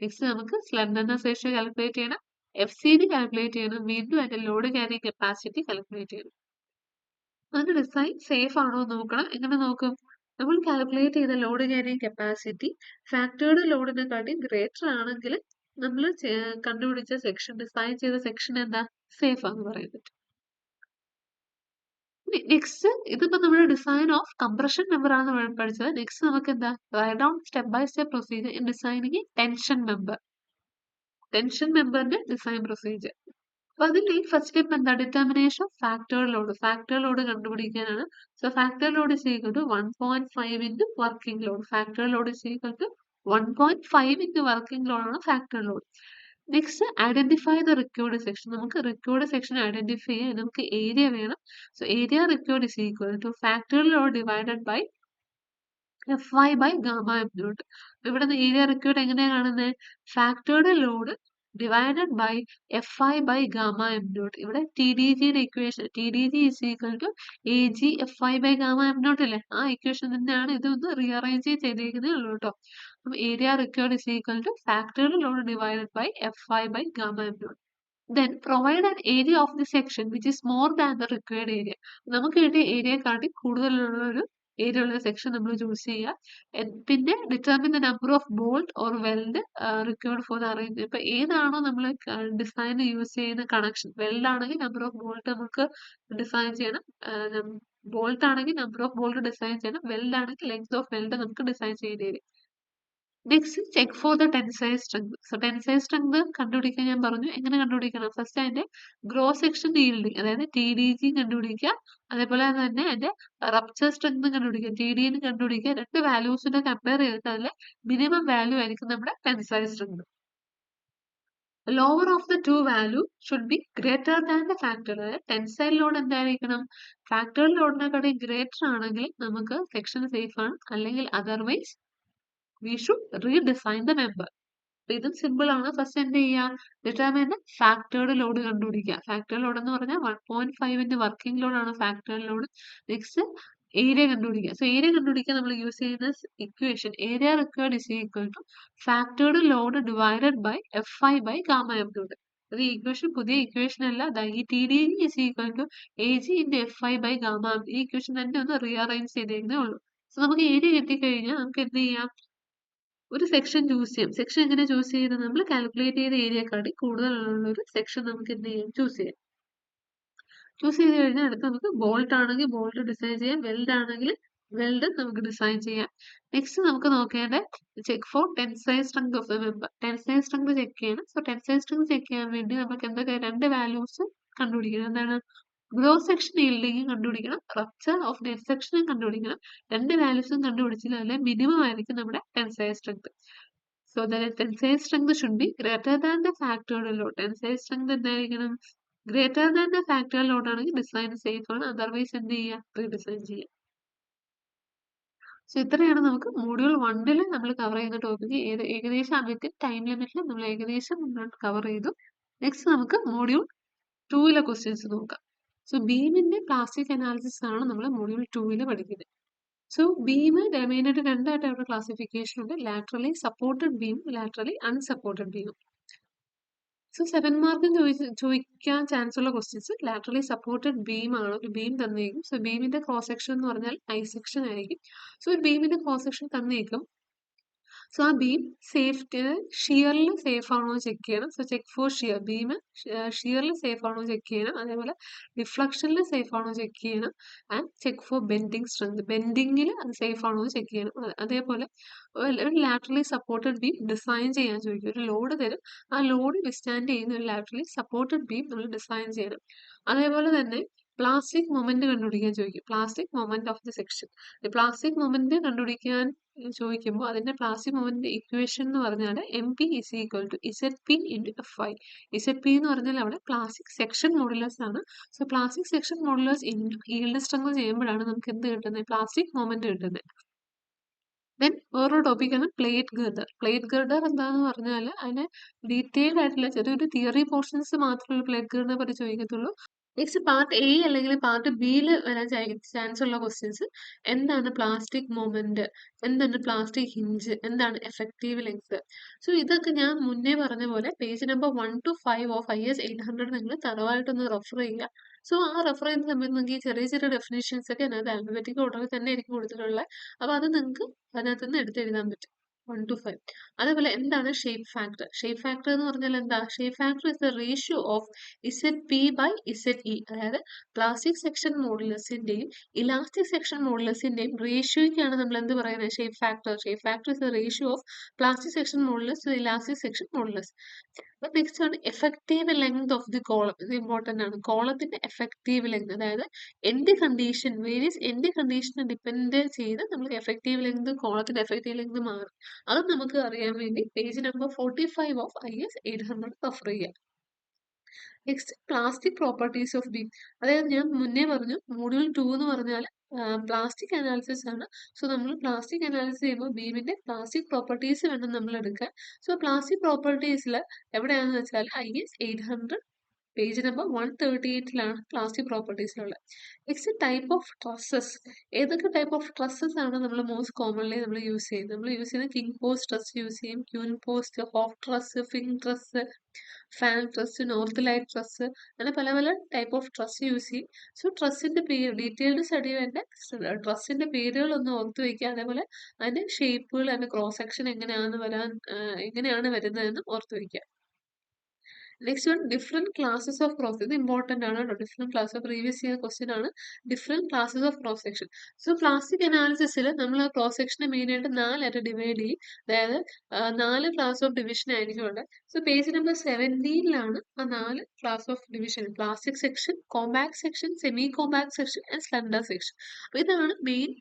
നെക്സ്റ്റ് നമുക്ക് സ്ലെൻഡർനെസ് റേഷ്യോ കാൽക്കുലേറ്റ് ചെയ്യണം. FCD കാൽക്കുലേറ്റ് ചെയ്യണം. വീണ്ടും അതിന്റെ ലോഡ് ക്യാരിങ് കപ്പാസിറ്റി കാൽക്കുലേറ്റ് ചെയ്യണം. അതിന്റെ ഡിസൈൻ സേഫ് ആണോ എന്ന് നോക്കണം. എങ്ങനെ നോക്കും? നമ്മൾ കാൽക്കുലേറ്റ് ചെയ്ത ലോഡ് ക്യാരിങ് കപ്പാസിറ്റി ഫാക്ടേർഡ് ലോഡിനെക്കാട്ടി ഗ്രേറ്റർ ആണെങ്കിൽ നമ്മൾ കണ്ടുപിടിച്ച സെക്ഷൻ ഡിസൈൻ ചെയ്ത സെക്ഷൻ എന്താ? സേഫ് ആണെന്ന് പറയാൻ പറ്റും. നെക്സ്റ്റ് ഇതിപ്പോ നമ്മുടെ ഡിസൈൻ ഓഫ് കംപ്രഷൻ മെമ്പർ ആണ് പഠിച്ചത്. നെക്സ്റ്റ് നമുക്ക് എന്താ? Write down step by step procedure in designing tension member. Tension മെമ്പറിന്റെ ഡിസൈൻ പ്രൊസീജിയർ. അപ്പൊ അതിൽ ഫസ്റ്റ് സ്റ്റെപ്പ് എന്താ? Determination of factored load. Factored load കണ്ടുപിടിക്കാനാണ്. So factored load is equal to 1.5 into working load. Factored load is equal to 1.5 into working load ആണ് factored load. Next identify the required section. നമുക്ക് required section identify ചെയ്യാൻ നമുക്ക് area വേണം. So area required is equal to factored load divided by Fy by gamma m naught. ഇവിടെ area required എങ്ങനെയാണ് കാണുന്നത്? Factored load divided by Fy by gamma m naught. ഇവിടെ TDGയുടെ equation TDG is equal to AG Fy by gamma m naught അല്ലേ? ആ equation തന്നെയാണ് ഇതൊന്ന് rearrange ചെയ്തേക്കുന്നേ ഉള്ളൂ കേട്ടോ. അപ്പം area required is equal to factored load divided by Fy by gamma m naught. Then provide an area of the section which is more than the required area. നമുക്ക് കിട്ടിയ ഏരിയക്കാട്ടി കൂടുതലുള്ള ഒരു ഏരിയ ഉള്ള സെക്ഷൻ നമ്മൾ choose ചെയ്യുക. പിന്നെ determine the number of bolt or weld required for the arrange. ഇപ്പൊ ഏതാണോ നമ്മൾ ഡിസൈൻ യൂസ് ചെയ്യുന്ന കണക്ഷൻ, വെൽഡ് ആണെങ്കിൽ നമ്പർ ഓഫ് ബോൾട്ട് നമുക്ക് ഡിസൈൻ ചെയ്യണം. ബോൾട്ട് ആണെങ്കിൽ നമ്പർ ഓഫ് ബോൾട്ട് ഡിസൈൻ ചെയ്യണം. വെൽഡ് ആണെങ്കിൽ ലെങ്ത് ഓഫ് വെൽഡ് നമുക്ക് ഡിസൈൻ ചെയ്യേണ്ടി വരും. Next check for the tensile strength. So tensile strength കണ്ടുപിടിക്കാൻ ഞാൻ പറഞ്ഞു. എങ്ങനെ കണ്ടുപിടിക്കണം? ഫസ്റ്റ് അതിന്റെ ഗ്രോസ് സെക്ഷൻ yielding അതായത് TDG കണ്ടുപിടിക്കുക. അതേപോലെ തന്നെ അതിന്റെ റപ്ചർ സ്ട്രെങ്ത് കണ്ടുപിടിക്കുക. TDN കണ്ടുപിടിക്കുക. രണ്ട് വാല്യൂസിനെ കമ്പയർ ചെയ്തിട്ട് അതിലെ മിനിമം വാല്യൂ ആയിരിക്കും നമ്മുടെ tensile strength. Lower of the two value should be greater than the factor. അതായത് ടെൻസൈൽ ലോഡ് എന്തായിരിക്കണം? ഫാക്ടർ ലോഡിനെക്കാട്ടി ഗ്രേറ്റർ ആണെങ്കിൽ നമുക്ക് സെക്ഷൻ സേഫ് ആണ്. അല്ലെങ്കിൽ otherwise we should redesign the member. ഇതും സിമ്പിൾ ആണ്. ഫസ്റ്റ് എന്ത് ചെയ്യാം? ഡിറ്റർമിൻ ഫാക്ടേർഡ് ലോഡ് കണ്ടുപിടിക്കുക. ഫാക്ടേർഡ് ലോഡ് എന്ന് പറഞ്ഞാൽ 1.5 വർക്കിംഗ് ലോഡ് ആണ് ഫാക്ടേർഡ് ലോഡ്. നെക്സ്റ്റ് ഏരിയ കണ്ടുപിടിക്കുക. സോ ഏരിയ കണ്ടുപിടിക്കാൻ നമ്മൾ യൂസ് ചെയ്യുന്ന equation area required is equal to factored load divided by Fy by gamma m naught. അത് ഈ ഇക്വേഷൻ പുതിയ ഇക്വേഷൻ അല്ല. ഈ TDG is equal to AG into Fy by gamma m. ഈ ഇക്വേഷൻ തന്നെ ഒന്ന് റീഅറേഞ്ച് ചെയ്തേക്കുന്നേ ഉള്ളൂ. സോ നമുക്ക് ഏരിയ കിട്ടിക്കഴിഞ്ഞാൽ നമുക്ക് എന്ത് ചെയ്യാം? ഒരു സെക്ഷൻ ചൂസ് ചെയ്യാം. സെക്ഷൻ എങ്ങനെ ചൂസ് ചെയ്യുന്നത്? നമ്മൾ കാൽക്കുലേറ്റ് ചെയ്ത ഏരിയക്കാട്ടി കൂടുതലുള്ള ഒരു സെക്ഷൻ നമുക്ക് എന്ത് ചെയ്യാം? ചൂസ് ചെയ്യാം. ചൂസ് ചെയ്ത് കഴിഞ്ഞാൽ അടുത്ത് നമുക്ക് ബോൾട്ട് ആണെങ്കിൽ ബോൾട്ട് ഡിസൈൻ ചെയ്യാം. വെൽഡ് ആണെങ്കിൽ വെൽഡ് നമുക്ക് ഡിസൈൻ ചെയ്യാം. നെക്സ്റ്റ് നമുക്ക് നോക്കേണ്ട check for tensile strength of the member. Tensile strength check ചെയ്യണം. സോ ടെൻസൈൽ സ്ട്രെങ്ത് ചെക്ക് ചെയ്യാൻ വേണ്ടി നമുക്ക് എന്തൊക്കെ രണ്ട് വാല്യൂസ് കണ്ടുപിടിക്കണം. എന്താണ്? ഗ്രോസ് സെക്ഷൻ yielding കണ്ടുപിടിക്കണം. റപ്ചർ ഓഫ് നെറ്റ് സെക്ഷനും കണ്ടുപിടിക്കണം. രണ്ട് വാല്യൂസും കണ്ടുപിടിച്ചാൽ അതിലെ മിനിമം ആയിരിക്കും നമ്മുടെ tensile strength. So the tensile strength should be greater than the factored load. Tensile strength എന്തായിരിക്കണം? Greater than the factored load ആണെങ്കിൽ ഡിസൈൻ സേഫ് ആണ്. അതർവൈസ് എന്ത് ചെയ്യുക? റീഡിസൈൻ ചെയ്യുക. സോ ഇത്രയാണ് നമുക്ക് മോഡ്യൂൾ 1 നമ്മൾ കവർ ചെയ്യുന്ന ടോപ്പിക്. ഏകദേശം അതിന്റെ ടൈം ലിമിറ്റിൽ നമ്മൾ ഏകദേശം കവർ ചെയ്തു. നെക്സ്റ്റ് നമുക്ക് മോഡ്യൂൾ 2 ക്വസ്റ്റ്യൻസ് നോക്കാം. സോ ബീമിന്റെ പ്ലാസ്റ്റിക് അനാലിസിസ് ആണ് നമ്മൾ മോഡ്യൂൾ 2 പഠിക്കുന്നത്. സോ ബീം മെയിനായിട്ട് രണ്ടായിട്ട് അവരുടെ ക്ലാസിഫിക്കേഷൻ ഉണ്ട്. Laterally supported beam, laterally unsupported beam. So 7 മാർക്കും ചോദിക്കാൻ ചാൻസ് ഉള്ള ക്വസ്റ്റ്യൻസ് ലാറ്ററലി സപ്പോർട്ടഡ് ബീം ആണ്. ഒരു ബീം തന്നേക്കും. സോ ബീമിന്റെ ക്രോസ് സെക്ഷൻ എന്ന് പറഞ്ഞാൽ ഐ സെക്ഷൻ ആയിരിക്കും. സോ ഒരു ബീമിന്റെ ക്രോസ് സെക്ഷൻ തന്നേക്കും. സോ ആ ബീം സേഫ്റ്റി ഷിയറിൽ സേഫ് ആണോ ചെക്ക് ചെയ്യണം. So check for shear. Beam ഷിയറിൽ സേഫ് ആണോ ചെക്ക് ചെയ്യണം. അതേപോലെ ഡിഫ്ലക്ഷനിൽ സേഫ് ആണോ ചെക്ക് ചെയ്യണം. And check for bending strength. ബെൻഡിങ്ങിൽ അത് സേഫ് ആണോ ചെക്ക് ചെയ്യണം. അതേപോലെ ഒരു ലാറ്ററലി സപ്പോർട്ടഡ് ബീം ഡിസൈൻ ചെയ്യാൻ ചോദിക്കും. ഒരു ലോഡ് തരും, ആ ലോഡ് വിസ്റ്റാൻഡ് ചെയ്യുന്ന ഒരു ലാറ്ററലി സപ്പോർട്ടഡ് ബീം നമ്മൾ ഡിസൈൻ ചെയ്യണം. അതേപോലെ തന്നെ പ്ലാസ്റ്റിക് മൊമെന്റ് കണ്ടുപിടിക്കാൻ ചോദിക്കും. Plastic moment of the section. Plastic moment കണ്ടുപിടിക്കാൻ ചോദിക്കുമ്പോൾ അതിന്റെ പ്ലാസ്റ്റിക് മൊമെന്റ് ഇക്വേഷൻ എന്ന് പറഞ്ഞാൽ M P is equal to Z P into F I. Z P എന്ന് പറഞ്ഞാൽ അവിടെ പ്ലാസ്റ്റിക് സെക്ഷൻ മോഡുലസ് ആണ്. So plastic section modulus into yield strength ചെയ്യുമ്പോഴാണ് നമുക്ക് എന്ത് കിട്ടുന്നത്, പ്ലാസ്റ്റിക് മൊമെന്റ് കിട്ടുന്നത്. ദെൻ വേറൊരു ടോപ്പിക്കാണ് പ്ലേറ്റ് ഗിർഡർ. പ്ലേറ്റ് ഗിർഡർ എന്താന്ന് പറഞ്ഞാൽ അതിന് ഡീറ്റെയിൽഡ് ആയിട്ടുള്ള ചെറിയൊരു തിയറി പോർഷൻസ് മാത്രമേ പ്ലേറ്റ് ഗിർഡറിനെ പറ്റി ചോദിക്കത്തുള്ളൂ. നെക്സ്റ്റ് പാർട്ട് എ അല്ലെങ്കിൽ പാർട്ട് ബിയിൽ വരാൻ ചാൻസ് ഉള്ള ക്വസ്റ്റ്യൻസ് എന്താണ് പ്ലാസ്റ്റിക് മൊമെന്റ്, എന്താണ് പ്ലാസ്റ്റിക് ഹിഞ്ച്, എന്താണ് എഫക്റ്റീവ് ലെങ്ത്. സോ ഇതൊക്കെ ഞാൻ മുന്നേ പറഞ്ഞ പോലെ page number 1 to 5 of IS 800 നിങ്ങൾ തറവായിട്ടൊന്ന് റെഫർ ചെയ്യുക. സോ ആ റെഫർ ചെയ്യുന്ന സമയത്ത് നിങ്ങൾക്ക് ഈ ചെറിയ ചെറിയ ഡെഫിനേഷൻസ് ഒക്കെ അതിനകത്ത് ആൽഫബറ്റിക് ഓർഡറിൽ തന്നെ ആയിരിക്കും കൊടുത്തിട്ടുള്ളത്. അപ്പോൾ അത് നിങ്ങൾക്ക് അതിനകത്ത് നിന്ന് എടുത്തെഴുതാൻ പറ്റും 1 to 5. അതേപോലെ എന്താണ് ഷേപ്പ് ഫാക്ടർ. ഷേപ്പ് ഫാക്ടർ എന്ന് പറഞ്ഞാൽ എന്താ, shape factor is the ratio of Z P by Z E. അതായത് പ്ലാസ്റ്റിക് സെക്ഷൻ മോഡുലസിന്റെയും ഇലാസ്റ്റിക് സെക്ഷൻ മോഡുലസിന്റെയും റേഷ്യോയ്ക്കാണ് നമ്മൾ എന്ത് പറയുന്നത്, shape factor. Shape factor is the ratio of plastic section modulus to elastic section modulus. Next ആണ് effective length of the column. ഇത് important ആണ്. കോളത്തിന്റെ എഫക്റ്റീവ് ലെങ്ത്, അതായത് എൻഡ് കണ്ടീഷൻ, വേരിയസ് എൻഡ് കണ്ടീഷനെ ഡിപ്പെൻഡ് ചെയ്ത് നമ്മൾ എഫക്റ്റീവ് ലെങ്ത്, കോളത്തിന്റെ effective length മാറും. അത് നമുക്ക് അറിയാൻ വേണ്ടി page number 45 of IS 800 refer ചെയ്യാം. Next plastic properties of beam. അതായത് ഞാൻ മുന്നേ പറഞ്ഞു മോഡ്യൂൾ 2 എന്ന് പറഞ്ഞാൽ പ്ലാസ്റ്റിക് അനാലിസിസ് ആണ്. സോ നമ്മൾ പ്ലാസ്റ്റിക് അനാലിസിസ് ചെയ്യുമ്പോൾ ബീമിന്റെ പ്ലാസ്റ്റിക് പ്രോപ്പർട്ടീസ് വേണം നമ്മൾ എടുക്കാൻ. സോ പ്ലാസ്റ്റിക് പ്രോപ്പർട്ടീസിൽ എവിടെയാണെന്ന് വെച്ചാൽ IS 800 പേജ് നമ്പർ 138ലാണ് പ്ലാസ്റ്റിക് പ്രോപ്പർട്ടീസിലുള്ളത്. Next type of trusses. ഏതൊക്കെ ടൈപ്പ് ഓഫ് ട്രസ്സസ് ആണ് നമ്മൾ മോസ്റ്റ് കോമൺലി നമ്മൾ യൂസ് ചെയ്യുന്നത്. നമ്മൾ യൂസ് ചെയ്യുന്നത് കിങ് പോസ്റ്റ് ട്രസ് യൂസ് ചെയ്യും, queen post, Howe truss, Fink truss, fan truss, north light truss, അങ്ങനെ പല പല ടൈപ്പ് ഓഫ് ട്രസ് യൂസ് ചെയ്യും. സോ ട്രസ്സിന്റെ പേര് ഡീറ്റെയിൽഡ് സ്റ്റഡി വേണ്ട, ട്രസ്സിന്റെ പേരുകൾ ഒന്ന് ഓർത്ത് വയ്ക്കുക. അതേപോലെ അതിന്റെ ഷേപ്പുകൾ, അതിന്റെ ക്രോസ് സെക്ഷൻ എങ്ങനെയാണ് വരുന്നതെന്ന് ഓർത്ത് വയ്ക്കുക. Next one different classes of cross. ഇത് ഇമ്പോർട്ടന്റ് ആണ് കേട്ടോ. Different class previous year question ആണ്. Different classes of cross section. So plastic അനാലിസിസിൽ നമ്മൾ ആ ക്രോസ് സെക്ഷനെ മെയിൻ ആയിട്ട് 4 ആയിട്ട് ഡിവൈഡ് ചെയ്യും. അതായത് 4 ക്ലാസ് ഓഫ് ഡിവിഷൻ ആയിരിക്കും അവിടെ. സോ പേജ് നമ്പർ 17ലാണ് ആ 4 class of division. Plastic section, compact section, semi compact section and slender section. ഇതാണ് മെയിൻ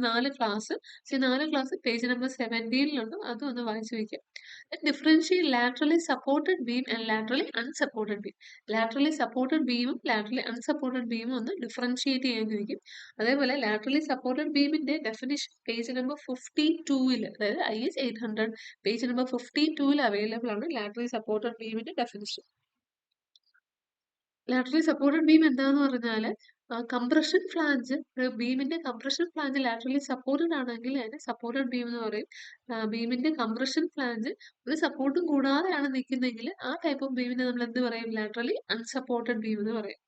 4 ക്ലാസ്. ഈ 4 ക്ലാസ് പേജ് നമ്പർ 17ലുണ്ട്. അതും ഒന്ന് വായിച്ചു വയ്ക്കുക. Differentiate laterally supported beam and laterally unsupported beam. Laterally supported ബീമും laterally unsupported ബീമും ഒന്ന് ഡിഫറൻഷിയേറ്റ് ചെയ്യാൻ ചോദിക്കും. അതേപോലെ ലാറ്ററലി സപ്പോർട്ടഡ് ബീമിന്റെ ഡെഫിനിഷൻ പേജ് നമ്പർ 52ൽ, അതായത് IS 800 പേജ് നമ്പർ 52ൽ അവൈലബിൾ ആണ് ലാറ്ററലി സപ്പോർട്ടഡ് ബീമിന്റെ ഡെഫിനിഷൻ. ലാറ്ററലി സപ്പോർട്ടഡ് ബീം എന്താന്ന് പറഞ്ഞാൽ കംപ്രഷൻ ഫ്ലാഞ്ച്, ബീമിന്റെ കംപ്രഷൻ ഫ്ലാഞ്ച് ലാറ്ററലി സപ്പോർട്ടഡ് ആണെങ്കിൽ അതിനെ സപ്പോർട്ടഡ് ബീം എന്ന് പറയും. ബീമിന്റെ കംപ്രഷൻ ഫ്ലാഞ്ച് ഒരു സപ്പോർട്ടും കൂടാതെയാണ് നിൽക്കുന്നതെങ്കിൽ ആ ടൈപ്പ് ഓഫ് ബീമിനെ നമ്മൾ എന്ത് പറയും, ലാറ്ററലി അൺസപ്പോർട്ടഡ് ബീം എന്ന് പറയും.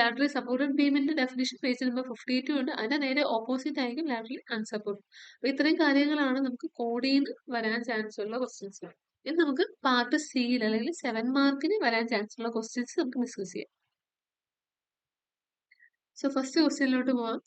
ലാറ്ററലി സപ്പോർട്ടഡ് ബീമിന്റെ ഡെഫിനിഷൻ പേജ് നമ്പർ 52 ഉണ്ട്. അതിന്റെ നേരെ ഓപ്പോസിറ്റ് ആയിരിക്കും ലാറ്ററലി അൺസപ്പോർട്ടഡ്. അപ്പൊ ഇത്രയും കാര്യങ്ങളാണ് നമുക്ക് കോഡിന്ന് വരാൻ ചാൻസ് ഉള്ള ക്വസ്റ്റ്യൻസ്. ഇനി നമുക്ക് പാർട്ട് സിയിൽ അല്ലെങ്കിൽ 7 മാർക്കിന് വരാൻ ചാൻസ് ഉള്ള ക്വസ്റ്റ്യൻസ് നമുക്ക് ഡിസ്കസ് ചെയ്യാം. സോ ഫസ്റ്റ് ക്വസ്റ്റ്യനിലോട്ട് പോവാം.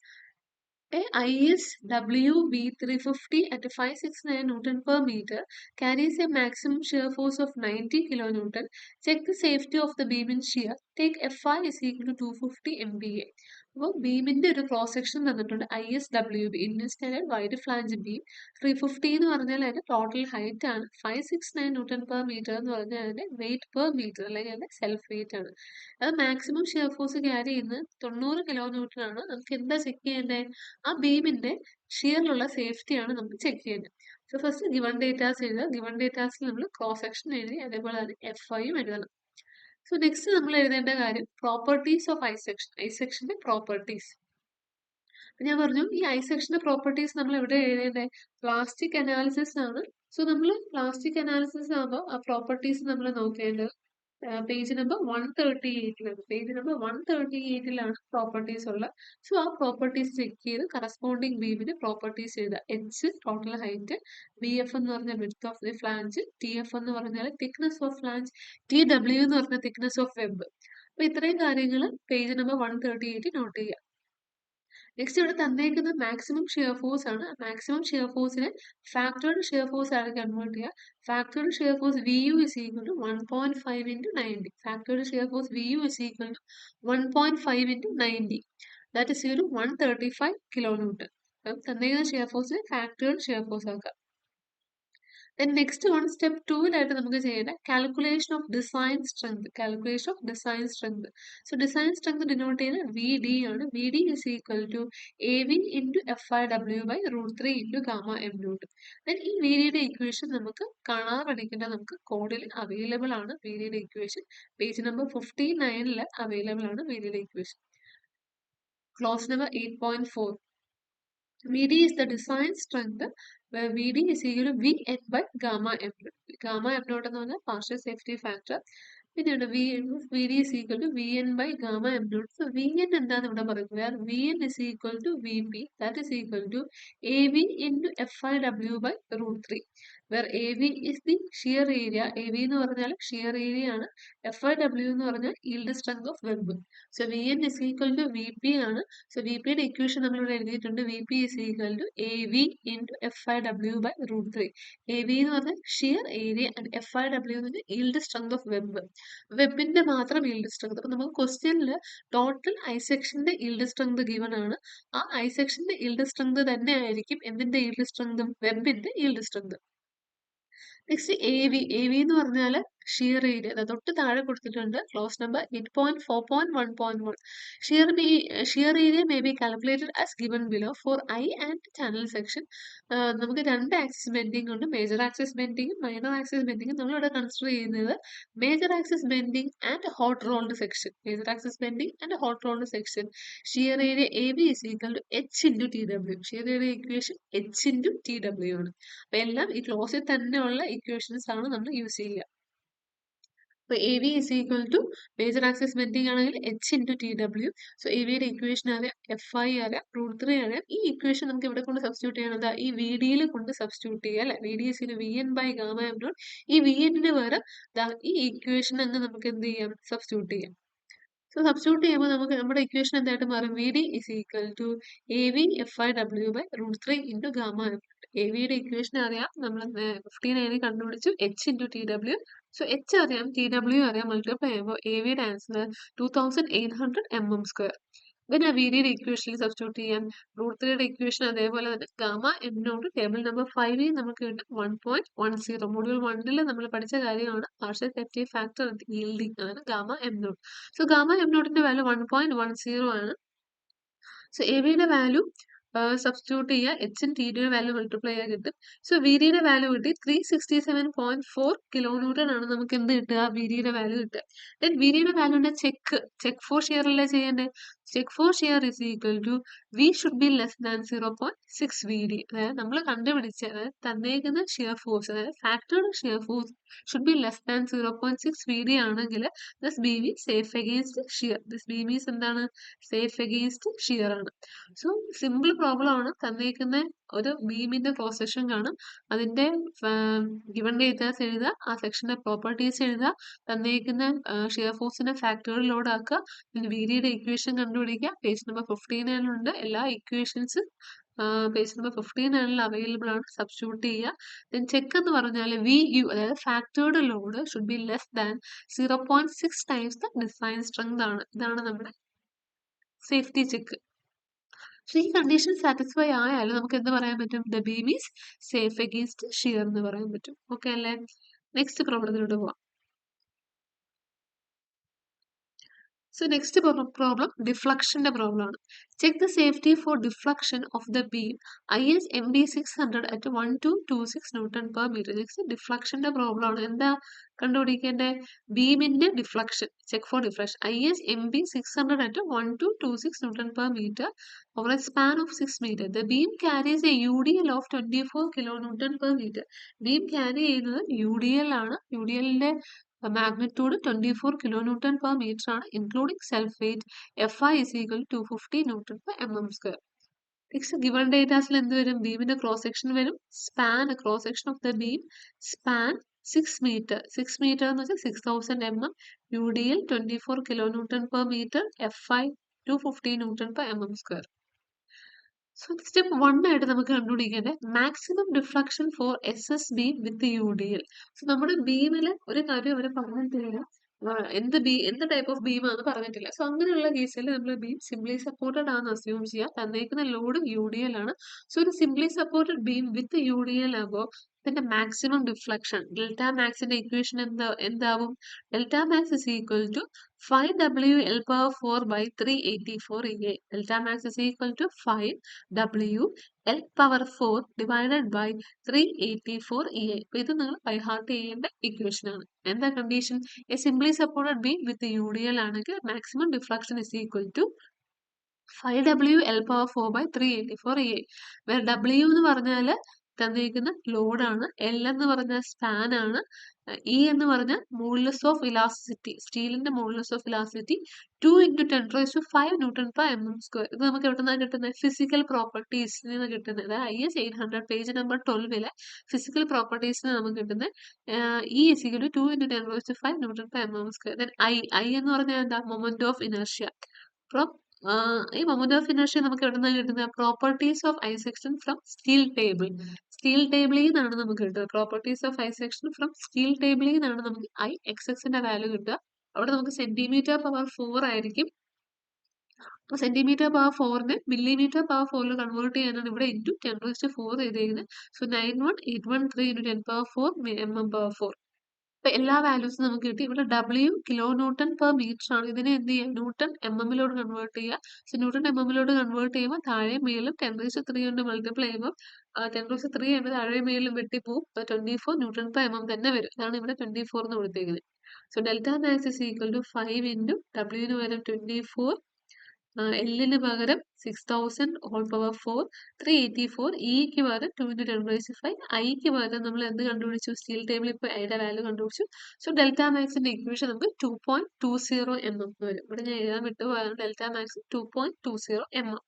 A ISWB 350 at 569 Newton per meter carries a maximum shear force of 90 kilonewton. Check the safety of the beam in shear. Take Fi is equal to 250 MPa. അപ്പോൾ ബീമിന്റെ ഒരു cross section തന്നിട്ടുണ്ട്. ISWB Indian standard wide flange beam 350 എന്ന് പറഞ്ഞാൽ അതിന്റെ total height ആണ്. 569 newton per metre എന്ന് പറഞ്ഞാൽ അതിന്റെ വെയിറ്റ് പെർ മീറ്റർ അല്ലെങ്കിൽ അതിന്റെ സെൽഫ് വെയിറ്റ് ആണ്. അത് മാക്സിമം ഷിയർ ഫോഴ്സ് ക്യാരി ചെയ്യുന്നത് 90 കിലോ ന്യൂട്ടൺ ആണ്. നമുക്ക് എന്താ ചെക്ക് ചെയ്യേണ്ടത്, ആ ബീമിന്റെ ഷിയറിലുള്ള സേഫ്റ്റിയാണ് നമുക്ക് ചെക്ക് ചെയ്യേണ്ടത്. സോ ഫസ്റ്റ് ഗിവൺ ഡേറ്റാസ് എഴുതുക. ഗിവൺ ഡേറ്റാസിൽ നമ്മൾ ക്രോസ് സെക്ഷൻ എഴുതി, അതേപോലെ തന്നെ FIയും എഴുതണം. സോ നെക്സ്റ്റ് നമ്മൾ എഴുതേണ്ട കാര്യം properties of I section. I സെക്ഷന്റെ പ്രോപ്പർട്ടീസ്. ഞാൻ പറഞ്ഞു ഈ ഐ സെക്ഷന്റെ പ്രോപ്പർട്ടീസ് നമ്മൾ എവിടെ എഴുതേണ്ടത്, പ്ലാസ്റ്റിക് അനാലിസിസ് ആണ്. സോ നമ്മൾ പ്ലാസ്റ്റിക് അനാലിസിസ് ആകുമ്പോൾ ആ പ്രോപ്പർട്ടീസ് നമ്മൾ നോക്കേണ്ടത് page number 138 page number 138 properties ഉള്ളത്. സോ ആ പ്രോപ്പർട്ടീസ് ചെക്ക് ചെയ്ത് കറസ്പോണ്ടിങ് ബീമിന്റെ പ്രോപ്പർട്ടീസ് എഴുതുക. H total height, B F എന്ന് പറഞ്ഞാൽ width of the flange, T F എന്ന് പറഞ്ഞാൽ thickness of flange, T W എന്ന് പറഞ്ഞാൽ തിക്നെസ് ഓഫ് വെബ്. അപ്പൊ ഇത്രയും കാര്യങ്ങൾ പേജ് നമ്പർ 138 നോട്ട് ചെയ്യുക. നെക്സ്റ്റ് ഇവിടെ തന്നേക്കുന്നത് മാക്സിമം ഷിയർ ഫോഴ്സ് ആണ്. മാക്സിമം ഷിയർ ഫോഴ്സിനെ ഫാക്ടേർഡ് ഷിയർ ഫോഴ്സ് ആണ് കൺവേർട്ട് ചെയ്യുക. Factored shear force V U is equal to 1.5 into 90. Factored shear force V U is equal to 1.5 into 90. That is equal to 135 kilonewton. തന്നേക്കുന്ന shear ഫോഴ്സിനെ factored shear force ആക്കുക. Then next one, step 2-ലായിട്ട് നമുക്ക് ചെയ്യേണ്ട calculation of design strength. Calculation of design strength. So design strength denote ചെയ്യുന്നത് VD ആണ്. VD is equal to AV into FIW by root 3 into gamma m naught. Then ഈ VDയുടെ equation നമുക്ക് കാണാതെ പഠിക്കേണ്ട, നമുക്ക് കോഡിൽ അവൈലബിൾ ആണ്. VDയുടെ ഇക്വേഷൻ പേജ് നമ്പർ 59 അവൈലബിൾ ആണ്. VDയുടെ equation clause number 8.4. VD is the design strength where VD is equal to Vn by gamma m naught. Gamma m naught എന്ന് പറഞ്ഞാൽ partial safety factor. പിന്നെയുണ്ട് VD is equal to Vn by gamma m naught. So Vn എന്താണ് ഇവിടെ പറയുന്നത്? Where Vn is equal to Vp, that is equal to AV into FIW by root 3. Where AV is the shear area. AV എന്ന് പറഞ്ഞാൽ shear area ആണ്. FIW എന്ന് പറഞ്ഞാൽ yield strength of web. So Vn is equal to Vp ആണ്. So Vpയുടെ equation നമ്മളിവിടെ എഴുതിയിട്ടുണ്ട്. Vp is equal to AV into FIW by root 3. AV എന്ന് പറഞ്ഞാൽ shear area and FIW എന്ന് പറഞ്ഞാൽ yield strength of web. വെബിന്റെ മാത്രം yield strength. അപ്പൊ നമുക്ക് ക്വസ്റ്റ്യനിൽ ടോട്ടൽ ഐ സെക്ഷന്റെ yield strength ഗിവൺ ആണ്. ആ ഐ സെക്ഷന്റെ yield strength തന്നെ ആയിരിക്കും എന്തിന്റെ yield strength? വെബിന്റെ yield strength. Next A V എന്ന് പറഞ്ഞാൽ ഷിയർ ഏരിയ തൊട്ട് താഴെ കൊടുത്തിട്ടുണ്ട്. Clause number 8.4.1.1. Shear area may be calculated as given below for I and channel section. നമുക്ക് രണ്ട് ആക്സിസ് ബെൻഡിങ് ഉണ്ട്. മേജർ ആക്സിസ് ബെൻഡിങ്ങും മൈനർ ആക്സിസ് ബെൻഡിങ്ങും നമ്മളിവിടെ കൺസിഡർ ചെയ്യുന്നത് major axis bending and hot rolled section. Major axis bending and hot rolled section. Shear area A B is equal to H into T W. Shear area equation H into T W ആണ്. അപ്പൊ എല്ലാം ഈ ക്ലോസിൽ തന്നെയുള്ള equations ആണ് നമ്മൾ use ചെയ്യുക. അപ്പൊ A V is equal to major axis bending ആണെങ്കിൽ H into T W. So A വിയുടെ ഇക്വേഷൻ അറിയാം, എഫ് ഐ അറിയാം, റൂട്ട് 3 അറിയാം. ഈ ഇക്വേഷൻ നമുക്ക് ഇവിടെ കൊണ്ട് സബ്സ്റ്റിറ്റ്യൂട്ട് ചെയ്യണത് ഈ വി ഡിയിൽ കൊണ്ട് സബ്സ്റ്റിറ്റ്യൂട്ട് ചെയ്യുക അല്ലെ. V D is V N by gamma M naught. ഈ വി എന്നിന് പകരം ഈ ഇക്വേഷൻ അങ്ങ് നമുക്ക് എന്ത് ചെയ്യാം, സബ്സ്റ്റിറ്റ്യൂട്ട് ചെയ്യാം. സോ സബ്സ്റ്റിറ്റ്യൂട്ട് ചെയ്യുമ്പോൾ നമുക്ക് നമ്മുടെ ഇക്വേഷൻ എന്തായിട്ട് മാറും? V D is equal to A V F I W by root 3 into gamma M. A വിയുടെ ഇക്വേഷൻ അറിയാം, നമ്മൾ 15 കണ്ടുപിടിച്ചു, H into T W. So H അറിയാം, ടി ഡബ്ല്യു അറിയാം. മൾട്ടിപ്ലൈ ചെയ്യുമ്പോൾ എ വിയുടെ ആൻസർ 2800 mm². പിന്നെ വി ഡിയുടെ ഇക്വേഷനിൽ സബ്സ്റ്റിറ്റ്യൂട്ട് ചെയ്യാം. റൂട്ട് 3യുടെ ഇക്വേഷൻ അതേപോലെ തന്നെ gamma M naught table number 5 നമുക്ക് കിട്ടും 1.10. മൊഡ്യൂൾ 1 നമ്മൾ പഠിച്ച കാര്യമാണ് പാർഷ്യൽ സേഫ്റ്റി ഫാക്ടർ yielding ആണ് gamma M naught. So gamma M നോട്ടിന്റെ വാല്യൂ 1.10 ആണ്. സോ എ വിയുടെ വാല്യൂ സബ്സ്റ്റിറ്റ്യൂട്ട് ചെയ്യുക, എച്ച് ടി ഡിയുടെ വാല്യൂ മൾട്ടിപ്ലൈ ചെയ്യാൻ കിട്ടും. സോ വി ഡിയുടെ വാല്യൂ കിട്ടി 367.4 kilonewton ആണ് നമുക്ക് എന്ത് കിട്ടുക? വി ഡിയുടെ വാല്യൂ കിട്ടുക. ദെൻ വി ഡിയുടെ വാല്യൂന്റെ ചെക്ക് ഫോർ ഷിയർ അല്ലേ ചെയ്യേണ്ടത്? Check for shear is equal to V should be less than 0.6 V D. അതായത് നമ്മൾ കണ്ടുപിടിച്ച തന്നേക്കുന്ന ഷിയർ ഫോഴ്സ്, അതായത് factored shear force should be less than 0.6 V D ആണെങ്കിൽ this beam is safe against shear. This beam is എന്താണ്? Safe against shear ആണ്. So simple problem ആണ്. തന്നേക്കുന്ന ഒരു ബീമിന്റെ ക്രോസ് സെക്ഷൻ കാണും, അതിന്റെ ഗിവൺ ഡേറ്റാസ് എഴുതുക, ആ സെക്ഷന്റെ പ്രോപ്പർട്ടീസ് എഴുതുക, തന്നേക്കുന്ന ഷിയർ ഫോഴ്സിന്റെ ഫാക്ടേർഡ് ലോഡ് ആക്കുക, പിന്നെ വി ഡിയുടെ ഇക്വേഷൻ കണ്ടുപിടിക്കുക. പേജ് നമ്പർ 15 ഉണ്ട്. എല്ലാ ഇക്വേഷൻസ് പേജ് നമ്പർ 15 അവൈലബിൾ ആണ്. സബ്സ്റ്റിറ്റ്യൂട്ട് ചെയ്യുക. ദെൻ ചെക്ക് എന്ന് പറഞ്ഞാൽ വി യു, അതായത് factored load should be less than 0.6 times the design strength ആണ്. ഇതാണ് നമ്മുടെ സേഫ്റ്റി ചെക്ക്. സോ ഈ കണ്ടീഷൻ സാറ്റിസ്ഫൈ ആയാലും നമുക്ക് എന്ത് പറയാൻ പറ്റും? The beam is safe against shear എന്ന് പറയാൻ പറ്റും. ഓക്കെ അല്ലേ? നെക്സ്റ്റ് പ്രോബ്ലത്തിലോട്ട് പോവാം. സോ നെക്സ്റ്റ് പ്രോബ്ലം ഡിഫ്ലക്ഷന്റെ പ്രോബ്ലം ആണ്. Check the safety for deflection of the beam IS MB 600 at 1226 Newton/meter. Next ഡിഫ്ലക്ഷന്റെ പ്രോബ്ലം ആണ്. എന്താ കണ്ടുപിടിക്കേണ്ടത്? ബീമിന്റെ deflection. Check for deflection IS MB 600 at 1226 Newton/meter over a span of 6 meter. The beam carries a UDL of 24 kilonewton/meter. Beam carry ചെയ്യുന്നത് UDL ആണ്. UDLന്റെ magnitude 24 kilonewton per meter ആണ്, including self weight. FI is equal to 250 Newton per mm². Next given ഡേറ്റാസിൽ എന്ത് വരും? ബീമിന്റെ cross section വരും. Cross section of the beam span 6 metre എന്ന് വെച്ചാൽ 6000 mm, UDL 24 kilonewton per meter, FI 250 Newton per mm². So step 1 ആയിട്ട് നമുക്ക് കണ്ടുപിടിക്കേണ്ടത് maximum deflection for SS beam with UDL. So നമ്മുടെ ബീമിൽ ഒരു കാര്യം അവരെ പറഞ്ഞിട്ടില്ല, എന്ത് ടൈപ്പ് ഓഫ് ബീം ആണെന്ന് പറഞ്ഞിട്ടില്ല. സോ അങ്ങനെയുള്ള കേസിൽ നമ്മൾ ബീം സിംപ്ലി സപ്പോർട്ടഡ് ആണെന്ന് അസ്യൂം ചെയ്യാം. തന്നേക്കുന്ന ലോഡ് UDL ആണ്. സോ ഒരു simply supported beam with UDL ആകുമ്പോൾ ഇതിന്റെ മാക്സിമം ഡിഫ്ലക്ഷൻ ഡെൽറ്റ മാക്സിന്റെ ഇക്വേഷൻ എന്താവും? Delta max is equal to 5W L⁴ by 384 EA. Delta max is equal to 5W L⁴ divided by 384 EA. ഇത് നിങ്ങൾ by heart ചെയ്യേണ്ട equation ആണ്. എന്താ condition? A simply supported beam with UDL ആണെങ്കിൽ maximum deflection is equal to 5W L⁴ by 384 EA. വേറെ W എന്ന് പറഞ്ഞാൽ തന്നിരിക്കുന്ന ലോഡാണ്, L എന്ന് പറഞ്ഞാൽ സ്പാൻ ആണ്, E എന്ന് പറഞ്ഞാൽ മോഡുലസ് ഓഫ് ഇലാസ്റ്റിസിറ്റി, സ്റ്റീലിന്റെ modulus of elasticity 2 × 10⁵ Newton per mm². ഇത് നമുക്ക് എവിടെ നിന്നാണ് കിട്ടുന്നത്? ഫിസിക്കൽ പ്രോപ്പർട്ടീസിൽ നിന്ന് കിട്ടുന്നത്. അതായത് IS 800 പേജ് നമ്പർ 12 ഫിസിക്കൽ പ്രോപ്പർട്ടീസിന് നമുക്ക് കിട്ടുന്നത് E is equal to 2 × 10⁵ Newton per mm². Then I എന്ന് പറഞ്ഞാൽ എന്താ? Moment of inertia. അപ്പം ഈ മൊമെന്റ് ഓഫ് ഇനർഷ്യ നമുക്ക് എവിടെ നിന്നാണ് കിട്ടുന്നത്? Properties of I section from steel table. Steel ടേബിളിൽ നിന്നാണ് നമുക്ക് കിട്ടുക. Properties of I section from steel ടേബിളിൽ നിന്നാണ് നമുക്ക് IXXന്റെ വാല്യൂ കിട്ടുക. അവിടെ നമുക്ക് cm⁴ ആയിരിക്കും. cm⁴ millimeter power 4 കൺവേർട്ട് ചെയ്യാനാണ് ഇവിടെ ഇൻറ്റു 10⁴ ചെയ്തേക്കുന്നത്. So 91813 × 10⁴ mm⁴. അപ്പൊ എല്ലാ വാല്യൂസും നമുക്ക് കിട്ടി. ഇവിടെ W kN per meter ആണ്. ഇതിനെ എന്ത് ചെയ്യുക? ന്യൂട്ടൺ MM-ലോട് കൺവേർട്ട് ചെയ്യുക. സോ ന്യൂട്ടൺ MM-ലോട് കൺവേർട്ട് ചെയ്യുമ്പോൾ താഴെ മേലും 10⁻³ കൊണ്ട് മൾട്ടിപ്ലൈ ചെയ്യുമ്പോൾ 10⁻³ എന്നത് താഴെ മേലും വെട്ടിപ്പോവും. 24 Newton per mm തന്നെ വരും. ഇതാണ് ഇവിടെ 24 എന്ന് കൊടുത്തേക്കുന്നത്. So delta max is equal to 5 × W പകരം 24, L പകരം 6000 ഹോൾ പവർ 4, 384, Eക്ക് പകരം 2 × 10⁵, Iക്ക് പകരം നമ്മൾ എന്ത് കണ്ടുപിടിച്ചു? സ്റ്റീൽ ടേബിളിൽ ഇപ്പോൾ Iയുടെ വാല്യൂ കണ്ടുപിടിച്ചു. സോ ഡെൽറ്റ മാക്സിന്റെ ഇക്വേഷൻ നമുക്ക് 2.20 mm വരും. ഇവിടെ ഞാൻ എഴുതാൻ വിട്ടുപോയാണ്. Delta max 2.20 mm.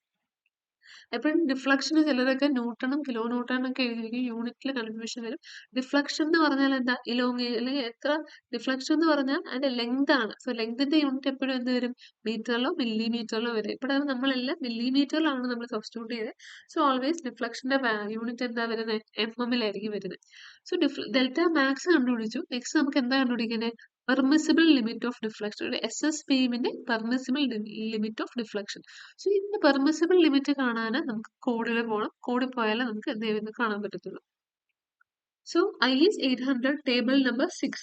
എപ്പോഴും ഡിഫ്ലക്ഷൻ ചിലരൊക്കെ ന്യൂട്ടണും കിലോ ന്യൂട്ടണും ഒക്കെ എഴുതിയിരിക്കും, യൂണിറ്റിൽ കൺഫ്യൂഷൻ വരും. ഡിഫ്ലക്ഷൻ എന്ന് പറഞ്ഞാൽ എന്താ? അല്ലെങ്കിൽ എത്ര ഡിഫ്ലക്ഷൻ എന്ന് പറഞ്ഞാൽ അതിന്റെ ലെങ്ത് ആണ്. സോ ലെങ്തിന്റെ യൂണിറ്റ് എപ്പോഴും എന്ത് വരും? മീറ്ററിലോ മില്ലിമീറ്ററിലോ വരും. ഇവിടെ നമ്മളെല്ലാം മില്ലിമീറ്ററിലാണ് നമ്മൾ സബ്സ്റ്റിറ്റ്യൂട്ട് ചെയ്തത്. സോ ഓൾവേസ് ഡിഫ്ലക്ഷന്റെ യൂണിറ്റ് എന്താ വരുന്നത്? MM-ലായിരിക്കും വരുന്നത്. സോ ഡെൽറ്റ മാക്സ് കണ്ടുപിടിച്ചു. നെക്സ്റ്റ് നമുക്ക് എന്താ കണ്ടുപിടിക്കുന്നത്? Permissible limit of deflection. ഒരു SS ബീമിന്റെ permissible limit of deflection. So ഇതിന്റെ പെർമിസിബിൾ ലിമിറ്റ് കാണാൻ നമുക്ക് കോഡിൽ പോകണം. കോഡിൽ പോയാലേ നമുക്ക് എന്ത് ചെയ്യുന്നത് കാണാൻ പറ്റത്തുള്ളൂ. So IS 800 table number 6.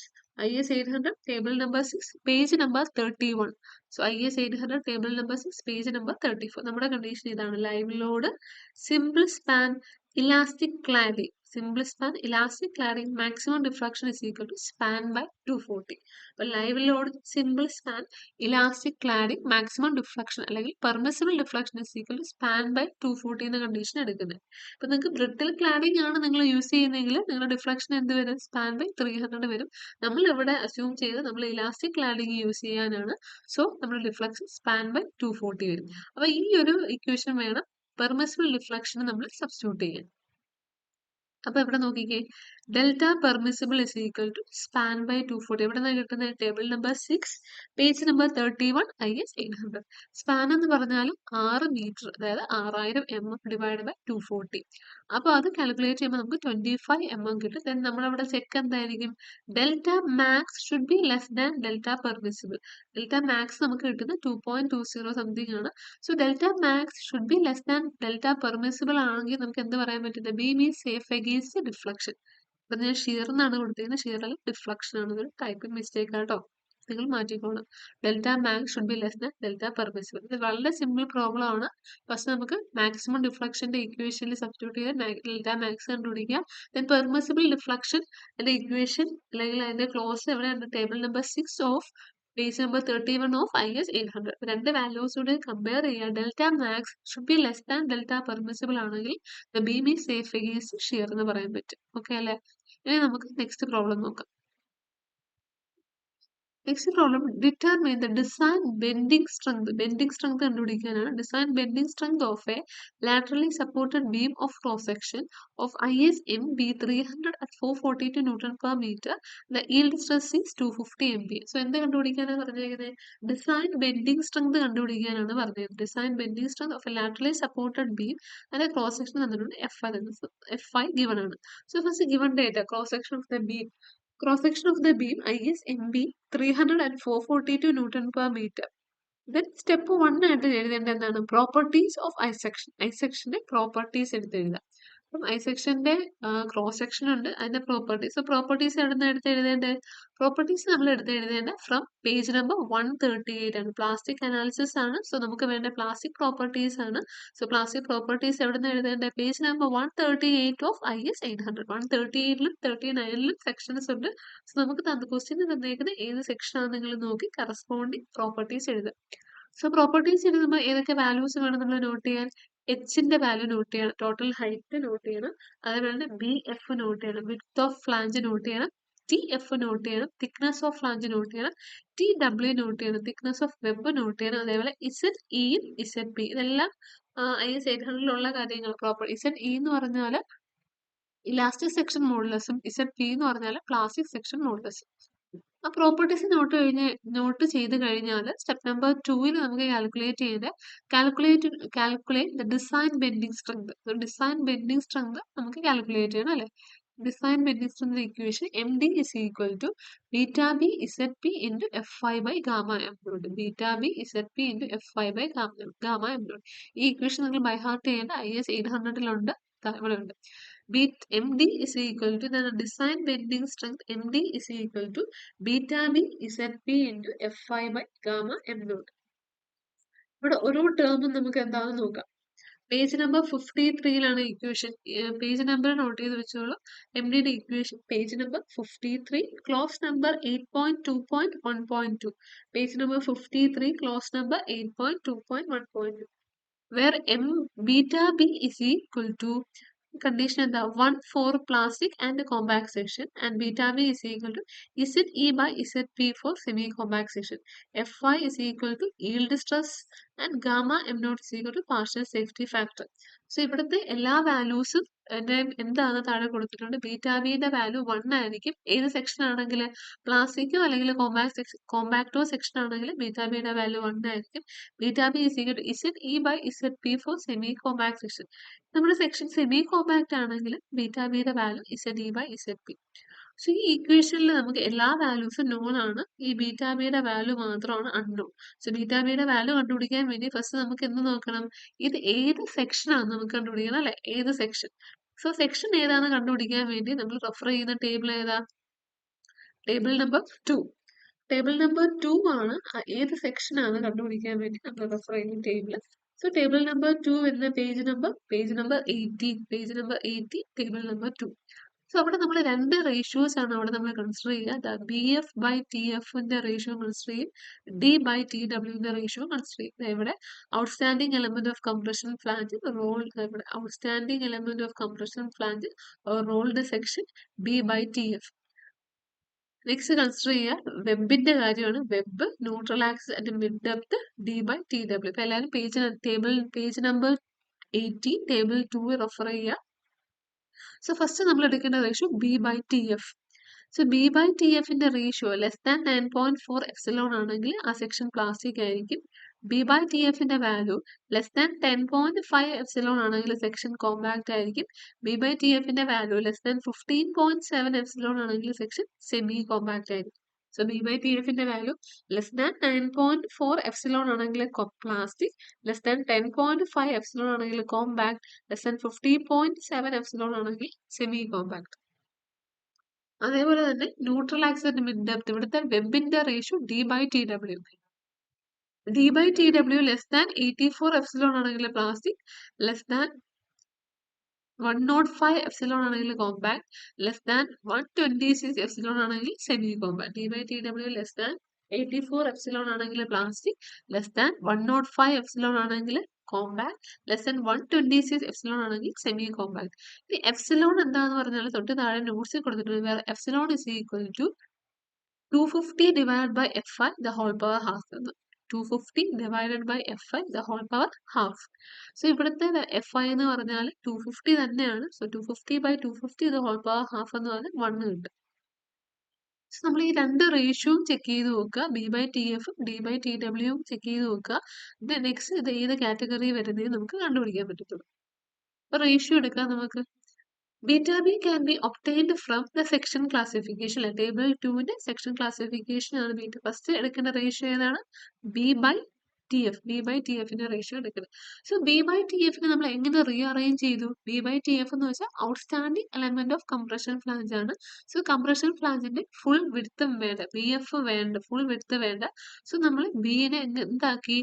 IS 800 table number 6 page number 31. So IS 800 table number 6 page number 34. നമ്മുടെ കണ്ടീഷൻ ഇതാണ്. Live load simple span elastic cladding. Simple span elastic cladding maximum deflection is equal to span by 240. അപ്പോൾ live load simple span elastic cladding maximum deflection അല്ലെങ്കിൽ permissible deflection is equal to span by 240 എന്ന condition എടുക്കുന്നത്. ഇപ്പൊ നിങ്ങൾക്ക് brittle cladding ആണ് നിങ്ങൾ use ചെയ്യുന്നതെങ്കിൽ നിങ്ങളുടെ ഡിഫ്ലക്ഷൻ എന്ത് വരും? സ്പാൻ ബൈ 300 വരും. നമ്മൾ ഇവിടെ അസ്യൂം ചെയ്ത് നമ്മൾ ഇലാസ്റ്റിക് ക്ലാഡിംഗ് യൂസ് ചെയ്യാനാണ്. സോ നമ്മുടെ ഡിഫ്ലക്ഷൻ സ്പാൻ ബൈ 240 വരും. അപ്പൊ ഈ ഒരു ഇക്വേഷൻ വേണം പെർമിസിബിൾ ഡിഫ്ലക്ഷൻ നമ്മൾ സബ്സ്റ്റിറ്റ്യൂട്ട് ചെയ്യാൻ. അപ്പൊ ഇവിടെ നോക്കിക്കേ, delta permissible is equal to span by 240. എവിടെ നിന്നാണ് കിട്ടുന്നത്? Table number 6 page number 31 IS 800. Span എന്ന് പറഞ്ഞാൽ 6 മീറ്റർ, അതായത് 6000 mm ഡിവൈഡ് ബൈ 240. അപ്പൊ അത് കാൽക്കുലേറ്റ് ചെയ്യുമ്പോൾ നമുക്ക് 25 mm കിട്ടും. ദെൻ നമ്മളവിടെ ചെക്ക് എന്തായിരിക്കും? Delta max should be less than delta permissible. Delta max നമുക്ക് കിട്ടുന്നത് 2.20 സംതിങ് ആണ്. So delta max should be less than delta permissible ആണെങ്കിൽ നമുക്ക് എന്ത് പറയാൻ പറ്റുന്നത്? Beam is safe against deflection. അപ്പൊ ഞാൻ ഷിയർ എന്നാണ് കൊടുത്തിരിക്കുന്നത്, ഷിയർ അല്ല ഡിഫ്ലക്ഷൻ ആണ്. ഇതൊരു ടൈപ്പിംഗ് മിസ്റ്റേക്ക് ആട്ടോ, നിങ്ങൾ മാറ്റിക്കോണം. Delta max should be less than delta permissible. ഇത് വളരെ സിമ്പിൾ പ്രോബ്ലം ആണ്. ഫസ്റ്റ് നമുക്ക് മാക്സിമം ഡിഫ്ലക്ഷന്റെ ഇക്വേഷനിൽ സബ്സ്റ്റിറ്റ്യൂട്ട് ചെയ്ത് ഡെൽറ്റ മാക്സ് കണ്ടുപിടിക്കുക. ദെൻ പെർമിസിബിൾ ഡിഫ്ലക്ഷൻ അതിന്റെ ഇക്വേഷൻ അല്ലെങ്കിൽ അതിന്റെ ക്ലോസ് എവിടെയാണ്? Table number 6 of page number 31 of IS 800. രണ്ട് വാല്യൂസ് കൂടെ കമ്പയർ ചെയ്യുക. Delta max should be less than delta permissible ആണെങ്കിൽ the beam is safe against shear എന്ന് പറയാൻ പറ്റും. ഓക്കെ അല്ലെ? ഇനി നമുക്ക് നെക്സ്റ്റ് പ്രോബ്ലം നോക്കാം. Next problem, determine the design bending strength. Bending strength കണ്ടുപിടിക്കാനാണ്. Design bending strength of a laterally supported beam of cross section of ISMB 300 at 442 Newton per meter. The yield stress is 250 MPa. So എന്ത് കണ്ടുപിടിക്കാനാണ് പറഞ്ഞിരിക്കുന്നത്? Design bending strength കണ്ടുപിടിക്കാനാണ് പറഞ്ഞത്. Design bending strength of a laterally supported beam and a cross section തന്നിട്ടുണ്ട് FI given ആണ്. So first given data, cross section of the beam. Cross section of the beam ISMB 300 and 442 Newton per meter. Then step 1 ആയിട്ട് എഴുതേണ്ടത് എന്താണ്? Properties of I section. I sectionന്റെ properties എടുത്തെഴുതാം. അപ്പം I sectionന്റെ cross section ഉണ്ട്, അതിന്റെ properties. So properties എവിടെ എടുത്ത് എഴുതേണ്ടത്? Properties നമ്മൾ എടുത്ത് എഴുതേണ്ട ഫ്രം പേജ് നമ്പർ 138 ആണ്. പ്ലാസ്റ്റിക് അനാലിസിസ് ആണ്. സോ നമുക്ക് വേണ്ട പ്ലാസ്റ്റിക് പ്രോപ്പർട്ടീസ് ആണ്. സോ പ്ലാസ്റ്റിക് പ്രോപ്പർട്ടീസ് എവിടെ നിന്ന് എഴുതേണ്ടത്? Page number 138 of IS 800. 138ലും 39ലും സെക്ഷൻസ് ഉണ്ട്. സോ നമുക്ക് ക്വസ്റ്റ്യൻ തന്നേക്കുന്നത് ഏത് സെക്ഷൻ ആണ് നിങ്ങൾ നോക്കി കറസ്പോണ്ടിങ് പ്രോപ്പർട്ടീസ് എഴുതുക. സോ പ്രോപ്പർട്ടീസ് എഴുതുമ്പോൾ ഏതൊക്കെ വാല്യൂസ് വേണം നമ്മൾ നോട്ട് ചെയ്യാൻ? എച്ചിന്റെ വാല്യൂ നോട്ട് ചെയ്യണം, ടോട്ടൽ ഹൈറ്റ് നോട്ട് ചെയ്യണം, അതേപോലെ തന്നെ BF നോട്ട് ചെയ്യണം, വിഡ്ത്ത് ഓഫ് ഫ്ലാഞ്ച് നോട്ട് ചെയ്യണം, TF നോട്ട് ചെയ്യണം, തിക്നെസ് ഓഫ് ഫ്ലാഞ്ച് നോട്ട് ചെയ്യണം, TW നോട്ട് ചെയ്യണം, തിക്നെസ് ഓഫ് വെബ് നോട്ട് ചെയ്യണം, അതേപോലെ ZE ZP ഇതെല്ലാം IS 800ലുള്ള കാര്യങ്ങൾ. പ്രോപ്പർ ZE എന്ന് പറഞ്ഞാൽ ഇലാസ്റ്റിക് സെക്ഷൻ മോഡുലസും ZP എന്ന് പറഞ്ഞാൽ പ്ലാസ്റ്റിക് സെക്ഷൻ മോഡുലസും. ആ പ്രോപ്പർട്ടീസ് നോട്ട് ചെയ്ത് കഴിഞ്ഞാൽ സ്റ്റെപ്പ് നമ്പർ 2ൽ നമുക്ക് കാൽക്കുലേറ്റ് ചെയ്ത് calculate the design bending strength. Design bending strength നമുക്ക് കാൽക്കുലേറ്റ് ചെയ്യണം അല്ലേ? Design bending strength equation MD is equal to beta B ZP into FI by gamma m naught. Beta B ZP into FI by gamma m naught. ഈ equation നിങ്ങൾ by heart ചെയ്യേണ്ട. IS 800ലുണ്ട്, ഇവിടെ ഉണ്ട്. MD is equal to the design bending strength. MD is equal to beta B ZP into FI by gamma m naught. ഇവിടെ ഓരോ ടേമും നമുക്ക് എന്താണെന്ന് നോക്കാം. പേജ് നമ്പർ 53ലാണ് ഇക്വേഷൻ. പേജ് നമ്പർ നോട്ട് ചെയ്ത് വെച്ചോളൂ. MDയുടെ equation page number 53, clause number 8.2.1.2. Page number 53, clause number 8.2.1.2. where beta B is equal to condition എന്താ 1 for plastic and compact section, and beta B is equal to ZE by ZP for semi compact section. FI is equal to yield stress and gamma m naught is equal to partial safety factor. So ഇവിടുത്തെ എല്ലാ വാല്യൂസും എന്താണ് താഴെ കൊടുത്തിട്ടുണ്ട്. Beta ബിയുടെ value 1 ആയിരിക്കും. ഏത് section ആണെങ്കിൽ പ്ലാസ്റ്റിക്കോ അല്ലെങ്കിൽ കോമ്പാക്ടോ സെക്ഷൻ ആണെങ്കിൽ ബീറ്റാ ബിയുടെ വാല്യൂ 1 ആയിരിക്കും. Beta B is equal to ZE by ZP for semi compact section. നമ്മുടെ സെക്ഷൻ സെമി കോമ്പാക്ട് ആണെങ്കിൽ ബീറ്റാ ബിയുടെ value ZE by ZP. So ഈ ഇക്വേഷനിൽ നമുക്ക് എല്ലാ വാല്യൂസും നോൺ ആണ്. ഈ ബീറ്റാ ബിയുടെ വാല്യൂ മാത്രമാണ് അൺനോൺ. സോ ബീറ്റാ ബിയുടെ വാല്യൂ കണ്ടുപിടിക്കാൻ വേണ്ടി ഫസ്റ്റ് നമുക്ക് എന്ത് നോക്കണം? ഇത് ഏത് സെക്ഷൻ ആണ് നമുക്ക് കണ്ടുപിടിക്കണം അല്ലെ? ഏത് സെക്ഷൻ? സോ സെക്ഷൻ ഏതാണെന്ന് കണ്ടുപിടിക്കാൻ വേണ്ടി നമ്മൾ റെഫർ ചെയ്യുന്ന ടേബിൾ ഏതാ? Table number 2. ടേബിൾ നമ്പർ 2 ആണ് ഏത് സെക്ഷൻ ആണ് കണ്ടുപിടിക്കാൻ വേണ്ടി നമ്മൾ റെഫർ ചെയ്യുന്ന ടേബിൾ. സോ ടേബിൾ നമ്പർ 2 വരുന്ന page number 18. Page number 18, table number 2. So അവിടെ നമ്മൾ രണ്ട് റേഷ്യോസ് ആണ് അവിടെ നമ്മൾ കൺസിഡർ ചെയ്യുക. BF by TFന്റെ റേഷ്യോ കൺസിഡർ ചെയ്യും, D by TWന്റെ റേഷ്യോ കൺസിഡർ ചെയ്യും. ഇവിടെ outstanding element of compression flange outstanding element of compression flange rolled section B by TF. Next consider ചെയ്യുക വെബിന്റെ കാര്യമാണ്. Web neutral axis at mid depth D by TW. ഇപ്പൊ എല്ലാവരും page number 18 table 2 refer ചെയ്യുക. So first നമ്മൾ എടുക്കേണ്ട ratio B by TF. So B by TFന്റെ ratio less than 9.4 epsilon ആണെങ്കിൽ ആ സെക്ഷൻ പ്ലാസ്റ്റിക് ആയിരിക്കും. B by TFന്റെ വാല്യൂ ലെസ് ദാൻ 10.5 എപ്സിലോൺ ആണെങ്കിൽ സെക്ഷൻ കോമ്പാക്ട് ആയിരിക്കും. B by TFന്റെ വാല്യൂ ലെസ് ദാൻ 15.7 എപ്സിലോൺ ആണെങ്കിൽ സെക്ഷൻ സെമി കോമ്പാക്ട് ആയിരിക്കും. സോ B by TFന്റെ വാല്യൂ ലെസ് ദാൻ 9.4 എപ്സിലോൺ ആണെങ്കിൽ പ്ലാസ്റ്റിക്, ലെസ് ദാൻ 10.5 എപ്സിലോൺ ആണെങ്കിൽ കോമ്പാക്ട്, ലെസ് ദാൻ 15.7 എപ്സിലോൺ ആണെങ്കിൽ സെമി കോമ്പാക്ട്. അതേപോലെ തന്നെ ന്യൂട്രൽ ആക്സിസ് മിഡ് ഡെപ്ത്, ഇവിടുത്തെ വെബിന്റെ ratio D by TW. D by TW less than 84 epsilon ആണെങ്കിൽ plastic, less than 105 epsilon ആണെങ്കിൽ compact, less than 126 epsilon ആണെങ്കിൽ semi compact. D by TW less than 84 epsilon ആണെങ്കിൽ plastic, less than 105 epsilon ആണെങ്കിൽ compact, less than 126 epsilon ആണെങ്കിൽ semi compact. ഇനി epsilon എന്താന്ന് പറഞ്ഞാൽ തൊട്ട് താഴെ നോട്ട്സിൽ കൊടുത്തിട്ടുണ്ട്. Epsilon is equal to 250 divided by fi the whole power half എന്ന്. 250 divided by fi the whole power half. So ഇവിടുത്തെ fi എന്ന് പറഞ്ഞാൽ 250 തന്നെയാണ്. So 250 by 250 the whole power half എന്ന് പറഞ്ഞാൽ 1 കിട്ടും. സോ നമ്മൾ ഈ രണ്ട് റേഷ്യോയും ചെക്ക് ചെയ്ത് നോക്കുക. ബി ബൈ ടി എഫും ഡി ബൈ ടി ഡബ്ല്യുവും ചെക്ക് ചെയ്ത് നോക്കുക. നെക്സ്റ്റ് ഇത് ഏത് കാറ്റഗറി വരുന്നതെന്ന് നമുക്ക് കണ്ടുപിടിക്കാൻ പറ്റത്തുള്ളൂ. അപ്പൊ റേഷ്യോ എടുക്കാം നമുക്ക്. Beta B can be obtained from the section classification. Table 2-ന്റെ section classification ആണ് ബീറ്റ. ഫസ്റ്റ് എടുക്കേണ്ട റേഷ്യോ ഏതാണ്? B by T f. B by t എഫിന്റെ റേഷ്യോ എടുക്കുന്നത്. സോ ബി ബൈ ടി എഫിനെ നമ്മൾ എങ്ങനെ റീഅറേഞ്ച് ചെയ്തു? ബി ബൈ ടി എഫ് എന്ന് വെച്ചാൽ outstanding element of compression flange ആണ്. സോ കംപ്രഷൻ ഫ്ലാഞ്ചിന്റെ ഫുൾ വിഡ്ത്തും വേണ്ട, ബി എഫ് വേണ്ട, ഫുൾ വിഡ്ത്ത് വേണ്ട. സോ നമ്മൾ ബിനെ എന്താക്കി?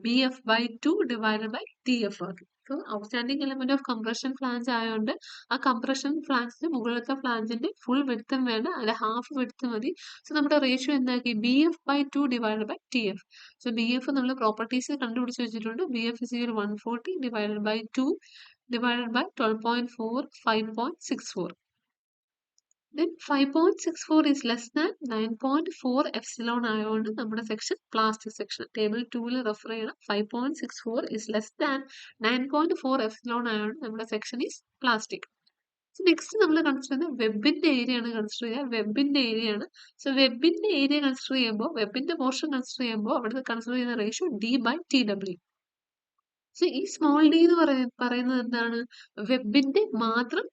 B F by 2 divided by T F ആക്കി. So outstanding element of compression flange ആയതുകൊണ്ട് ആ കംപ്രഷൻ ഫ്ലാഞ്ചിന്റെ മുകളിലത്തെ ഫ്ലാഞ്ചിന്റെ ഫുൾ വിഡ്ത്തും വേണ്ട, അതിന്റെ ഹാഫ് വിഡ്ത്ത് മതി. സോ നമ്മുടെ റേഷ്യോ എന്താക്കി? B F by 2 divided by T f. So b f നമ്മൾ പ്രോപ്പർട്ടീസ് കണ്ടുപിടിച്ച് വെച്ചിട്ടുണ്ട്. B f is 140 divided by 2 divided by 12.4 5.64. Then 5.64 is less than 9.4 epsilon ആയതുകൊണ്ട് നമ്മുടെ സെക്ഷൻ പ്ലാസ്റ്റിക് സെക്ഷൻ. ടേബിൾ 2-ൽ refer ചെയ്യണം. 5.64 is less than 9.4 epsilon ആയതുകൊണ്ട് നമ്മുടെ section is plastic. So next നമ്മൾ കൺസിഡർ ചെയ്യുന്നത് വെബിന്റെ ഏരിയ ആണ് കൺസിഡർ ചെയ്യുക. വെബിന്റെ ഏരിയ ആണ്. സോ വെബിന്റെ ഏരിയ കൺസിഡർ ചെയ്യുമ്പോൾ, വെബിന്റെ പോർഷൻ കൺസിഡർ ചെയ്യുമ്പോൾ അവിടെ കൺസിഡർ ചെയ്യുന്ന ratio D by T W. So ഈ സ്മോൾ ഡി എന്ന് പറയുന്നത് എന്താണ്? വെബിന്റെ മാത്രം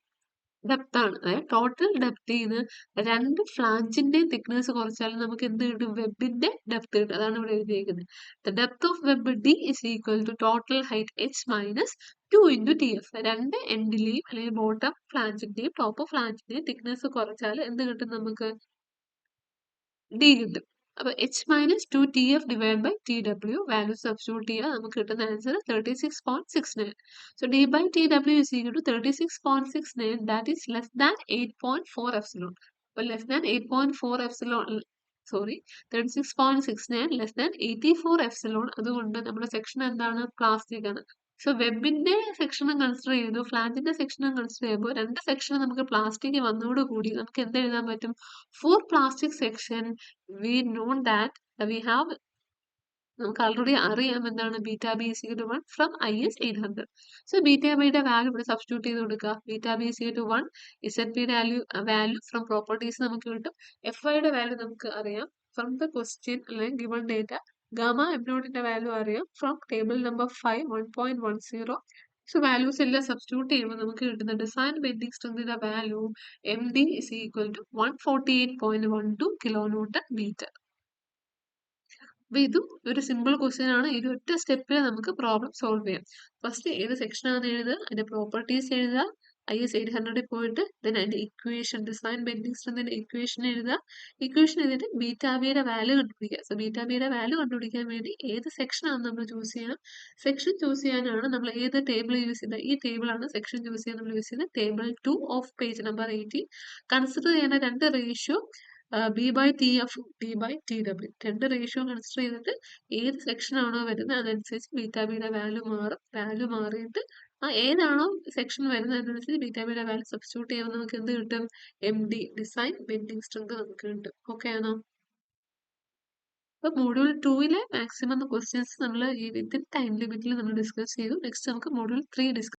ഡെപ്ത് ആണ്. അതായത് ടോട്ടൽ ഡെപ്തിൽ നിന്ന് രണ്ട് ഫ്ലാഞ്ചിന്റെ തിക്നെസ് കുറച്ചാൽ നമുക്ക് എന്ത് കിട്ടും? വെബിന്റെ ഡെപ്ത് കിട്ടും. അതാണ് ഇവിടെ എഴുതിയിരിക്കുന്നത്. The depth of web d is equal to total height h minus 2 into t f. രണ്ട് എൻഡിലെയും അല്ലെങ്കിൽ ബോട്ടം ഫ്ലാഞ്ചിന്റെയും ടോപ്പ് ഫ്ലാഞ്ചിന്റെയും തിക്നെസ് കുറച്ചാൽ എന്ത് കിട്ടും? നമുക്ക് ഡി കിട്ടും. അപ്പൊ h minus 2 t f divide by T ഡബ്ല്യു വാല്യൂ സബ്സ്റ്റിറ്റ്യൂട്ട് ചെയ്യുക. നമുക്ക് കിട്ടുന്ന answer 36.69. So d by T ഡബ്ല്യു is equal to 36.69. That is less than 8.4 epsilon. അപ്പൊ less than 8.4 epsilon, sorry 36.69 less than 84 epsilon. അതുകൊണ്ട് നമ്മുടെ സെക്ഷൻ എന്താണ്? പ്ലാസ്റ്റിക് ആണ്. സോ വെബിന്റെ സെക്ഷനും കൺസിഡർ ചെയ്തു, ഫ്ലാഞ്ചിന്റെ സെക്ഷനും കൺസിഡർ ചെയ്യുമ്പോൾ രണ്ട് സെക്ഷനും നമുക്ക് പ്ലാസ്റ്റിക് വന്നതോടുകൂടി നമുക്ക് എന്ത് എഴുതാൻ പറ്റും? For plastic section we known that we have, നമുക്ക് ആൾറെഡി അറിയാം എന്താണ്? Beta B is equal to 1 from IS 800. So beta ബിയുടെ വാല്യൂ ഇവിടെ സബ്സ്റ്റിറ്റ്യൂട്ട് ചെയ്ത് കൊടുക്കുക. Beta B is equal to 1. Z ബിയുടെ വാല്യൂ ഫ്രം പ്രോപ്പർട്ടീസ് നമുക്ക് കിട്ടും. എഫ് ഐയുടെ വാല്യൂ നമുക്ക് അറിയാം ഫ്രം ദ ക്വസ്റ്റ്യൻ അല്ലെങ്കിൽ ഗിവൺ ഡേറ്റ. ഗാമ എം നോട്ടിന്റെ വാല്യൂ അറിയാം from table number 5 1.10. So values എല്ലാം സബ്സ്റ്റിറ്റ്യൂട്ട് ചെയ്യുമ്പോൾ നമുക്ക് കിട്ടുന്ന ഡിസൈൻ ബെൻഡിങ് സ്ട്രെങ്തിന്റെ value M D is equal to 148.12 kilo newton metre. അപ്പൊ ഇതും ഒരു സിമ്പിൾ ക്വസ്റ്റ്യൻ ആണ്. ഇത് ഒറ്റ സ്റ്റെപ്പിൽ നമുക്ക് പ്രോബ്ലം സോൾവ് ചെയ്യാം. ഫസ്റ്റ് ഏത് സെക്ഷൻ ആണ് എഴുതുക, അതിന്റെ പ്രോപ്പർട്ടീസ് എഴുതുക, IS 800 പോയിട്ട് then അതിന്റെ ഇക്വേഷൻ, ഡിസൈൻ ബെൻഡിങ് സ്ട്രെങ്തിന്റെ ഇക്വേഷൻ എഴുതുക. ഇക്വേഷൻ എഴുതിയിട്ട് ബീറ്റ ബിയുടെ വാല്യൂ കണ്ടുപിടിക്കുക. സോ ബീറ്റ ബിയുടെ വാല്യൂ കണ്ടുപിടിക്കാൻ വേണ്ടി ഏത് സെക്ഷൻ ആണ് നമ്മൾ ചൂസ് ചെയ്യണം? സെക്ഷൻ ചൂസ് ചെയ്യാനാണ് നമ്മൾ ഏത് ടേബിൾ യൂസ് ചെയ്തത്? ഈ ടേബിൾ ആണ് സെക്ഷൻ ചൂസ് ചെയ്യാൻ നമ്മൾ യൂസ് ചെയ്യുന്നത്. Table 2 of page number 18. Consider ചെയ്യേണ്ട രണ്ട് ratio b by T f, d by T ഡബ്ല്യു. രണ്ട് റേഷ്യോ കൺസിഡർ ചെയ്തിട്ട് ഏത് സെക്ഷൻ ആണോ വരുന്നത് അതനുസരിച്ച് ബീറ്റ ബിയുടെ വാല്യൂ മാറും. വാല്യൂ മാറിയിട്ട് ആ ഏതാണോ സെക്ഷൻ വരുന്നത് അതനുസരിച്ച് ബീറ്റ ബിയുടെ വാല്യൂ സബ്സ്റ്റിറ്റ്യൂട്ട് ചെയ്യുമ്പോൾ നമുക്ക് എന്ത് കിട്ടും? M D, design bending strength നമുക്ക് കിട്ടും. ഓക്കെ ആണോ? അപ്പൊ മോഡ്യൂൾ 2-ലെ മാക്സിമം ക്വസ്റ്റ്യൻസ് നമ്മൾ ഈ വിത്തിൻ ടൈം ലിമിറ്റിൽ നമ്മൾ ഡിസ്കസ് ചെയ്തു. നെക്സ്റ്റ് നമുക്ക് മോഡ്യൂൾ 3 ഡിസ്കസ്